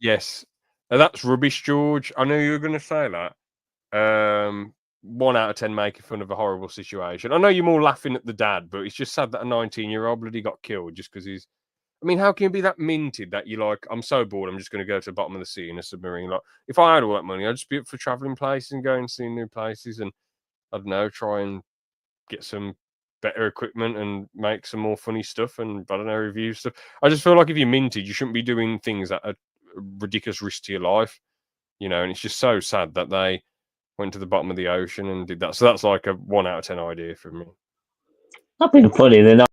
Yes. That's rubbish, George. I knew you were going to say that. 1 out of 10 making fun of a horrible situation. I know you're more laughing at the dad, but it's just sad that a 19-year-old bloody got killed just because he's... I mean, how can you be that minted that you're like, I'm so bored, I'm just going to go to the bottom of the sea in a submarine? Like, if I had all that money, I'd just be up for traveling places and going and seeing new places and, I don't know, try and get some better equipment and make some more funny stuff and, I don't know, review stuff. I just feel like if you're minted, you shouldn't be doing things that are ridiculous risk to your life, you know, and it's just so sad that they went to the bottom of the ocean and did that. So that's like a 1 out of 10 idea for me. Not being funny, they're not.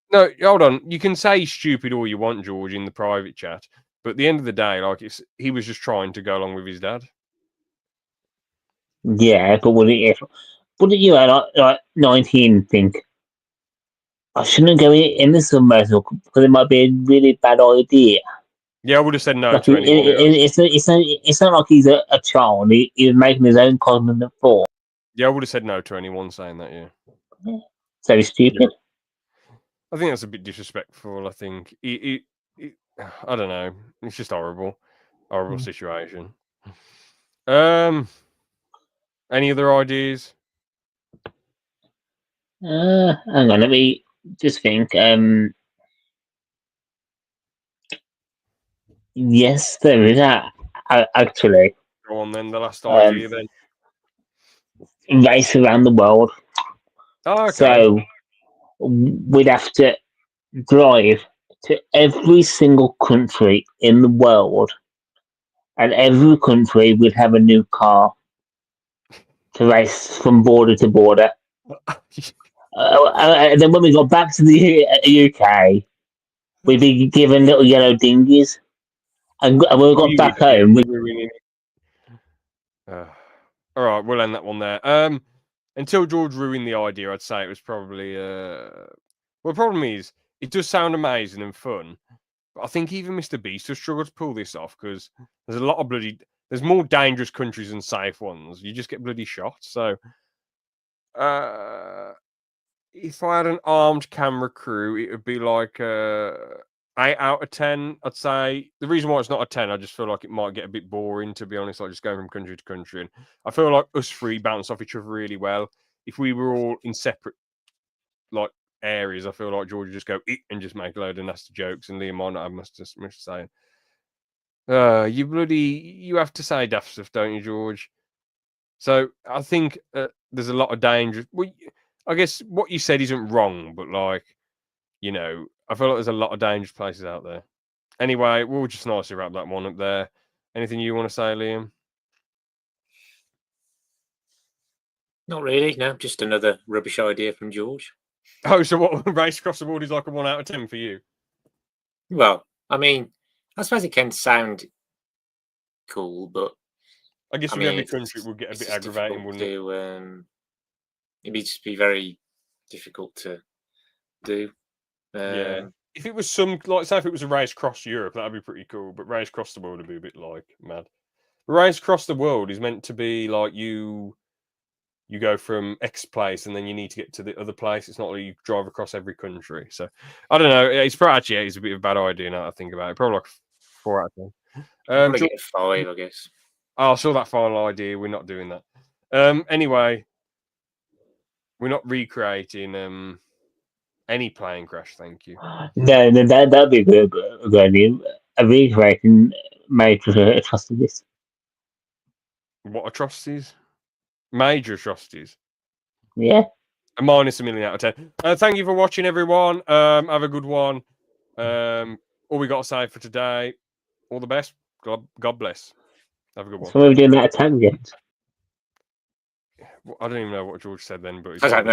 No, hold on. You can say stupid all you want, George, in the private chat, but at the end of the day, like he was just trying to go along with his dad. Yeah, but wouldn't you at like 19 think I shouldn't go in the submersible because it might be a really bad idea? Yeah, I would have said no like to anyone. It's not like he's a child. He's making his own cosmic form. Yeah, I would have said no to anyone saying that. Yeah. So stupid. Yeah. I think that's a bit disrespectful. I think I don't know. It's just horrible situation. Any other ideas? Hang on, let me just think. Yes, there is actually. Go on then. The last idea then. Race around the world. Oh, okay. So we'd have to drive to every single country in the world, and every country would have a new car to race from border to border. And then when we got back to the UK, we'd be given little yellow dinghies. And when we got back home, All right, we'll end that one there. Until George ruined the idea, I'd say it was probably. Well, the problem is, it does sound amazing and fun, but I think even Mr. Beast has struggled to pull this off because there's a lot of bloody. There's more dangerous countries than safe ones. You just get bloody shot. So, if I had an armed camera crew, it would be like 8 out of 10. I'd say the reason why it's not a 10, I just feel like it might get a bit boring, to be honest. Like just going from country to country, and I feel like us three bounce off each other really well. If we were all in separate like areas, I feel like George would just go and just make a load of nasty jokes, and Liam might not have much to say. You have to say daft stuff, don't you, George? So I think there's a lot of danger. Well, I guess what you said isn't wrong, but like, you know, I feel like there's a lot of dangerous places out there. Anyway, we'll just nicely wrap that one up there. Anything you want to say, Liam? Not really. No, just another rubbish idea from George. Oh, so what race across the board is like a 1 out of 10 for you? Well, I mean, I suppose it can sound cool, but I guess with every country it would get a bit aggravating, wouldn't it? It'd just be very difficult to do. Yeah. If it was some, like, say if it was a race across Europe, that'd be pretty cool. But race across the world would be a bit like mad. Race across the world is meant to be like you go from X place and then you need to get to the other place. It's not like you drive across every country. So I don't know. It's probably it's a bit of a bad idea now that I think about it. Probably like 4 out of 10. Probably get 5, I guess. Oh, I saw that final idea. We're not doing that. Anyway, we're not recreating any plane crash. Thank you. No, that'd be a good idea. A recreation made for atrocities. What atrocities? Major atrocities. Yeah. A -1 million out of 10. Thank you for watching, everyone. Have a good one. All we got to say for today. All the best. God bless. Have a good one. So we're doing that attack again. I don't even know what George said then, but I don't know.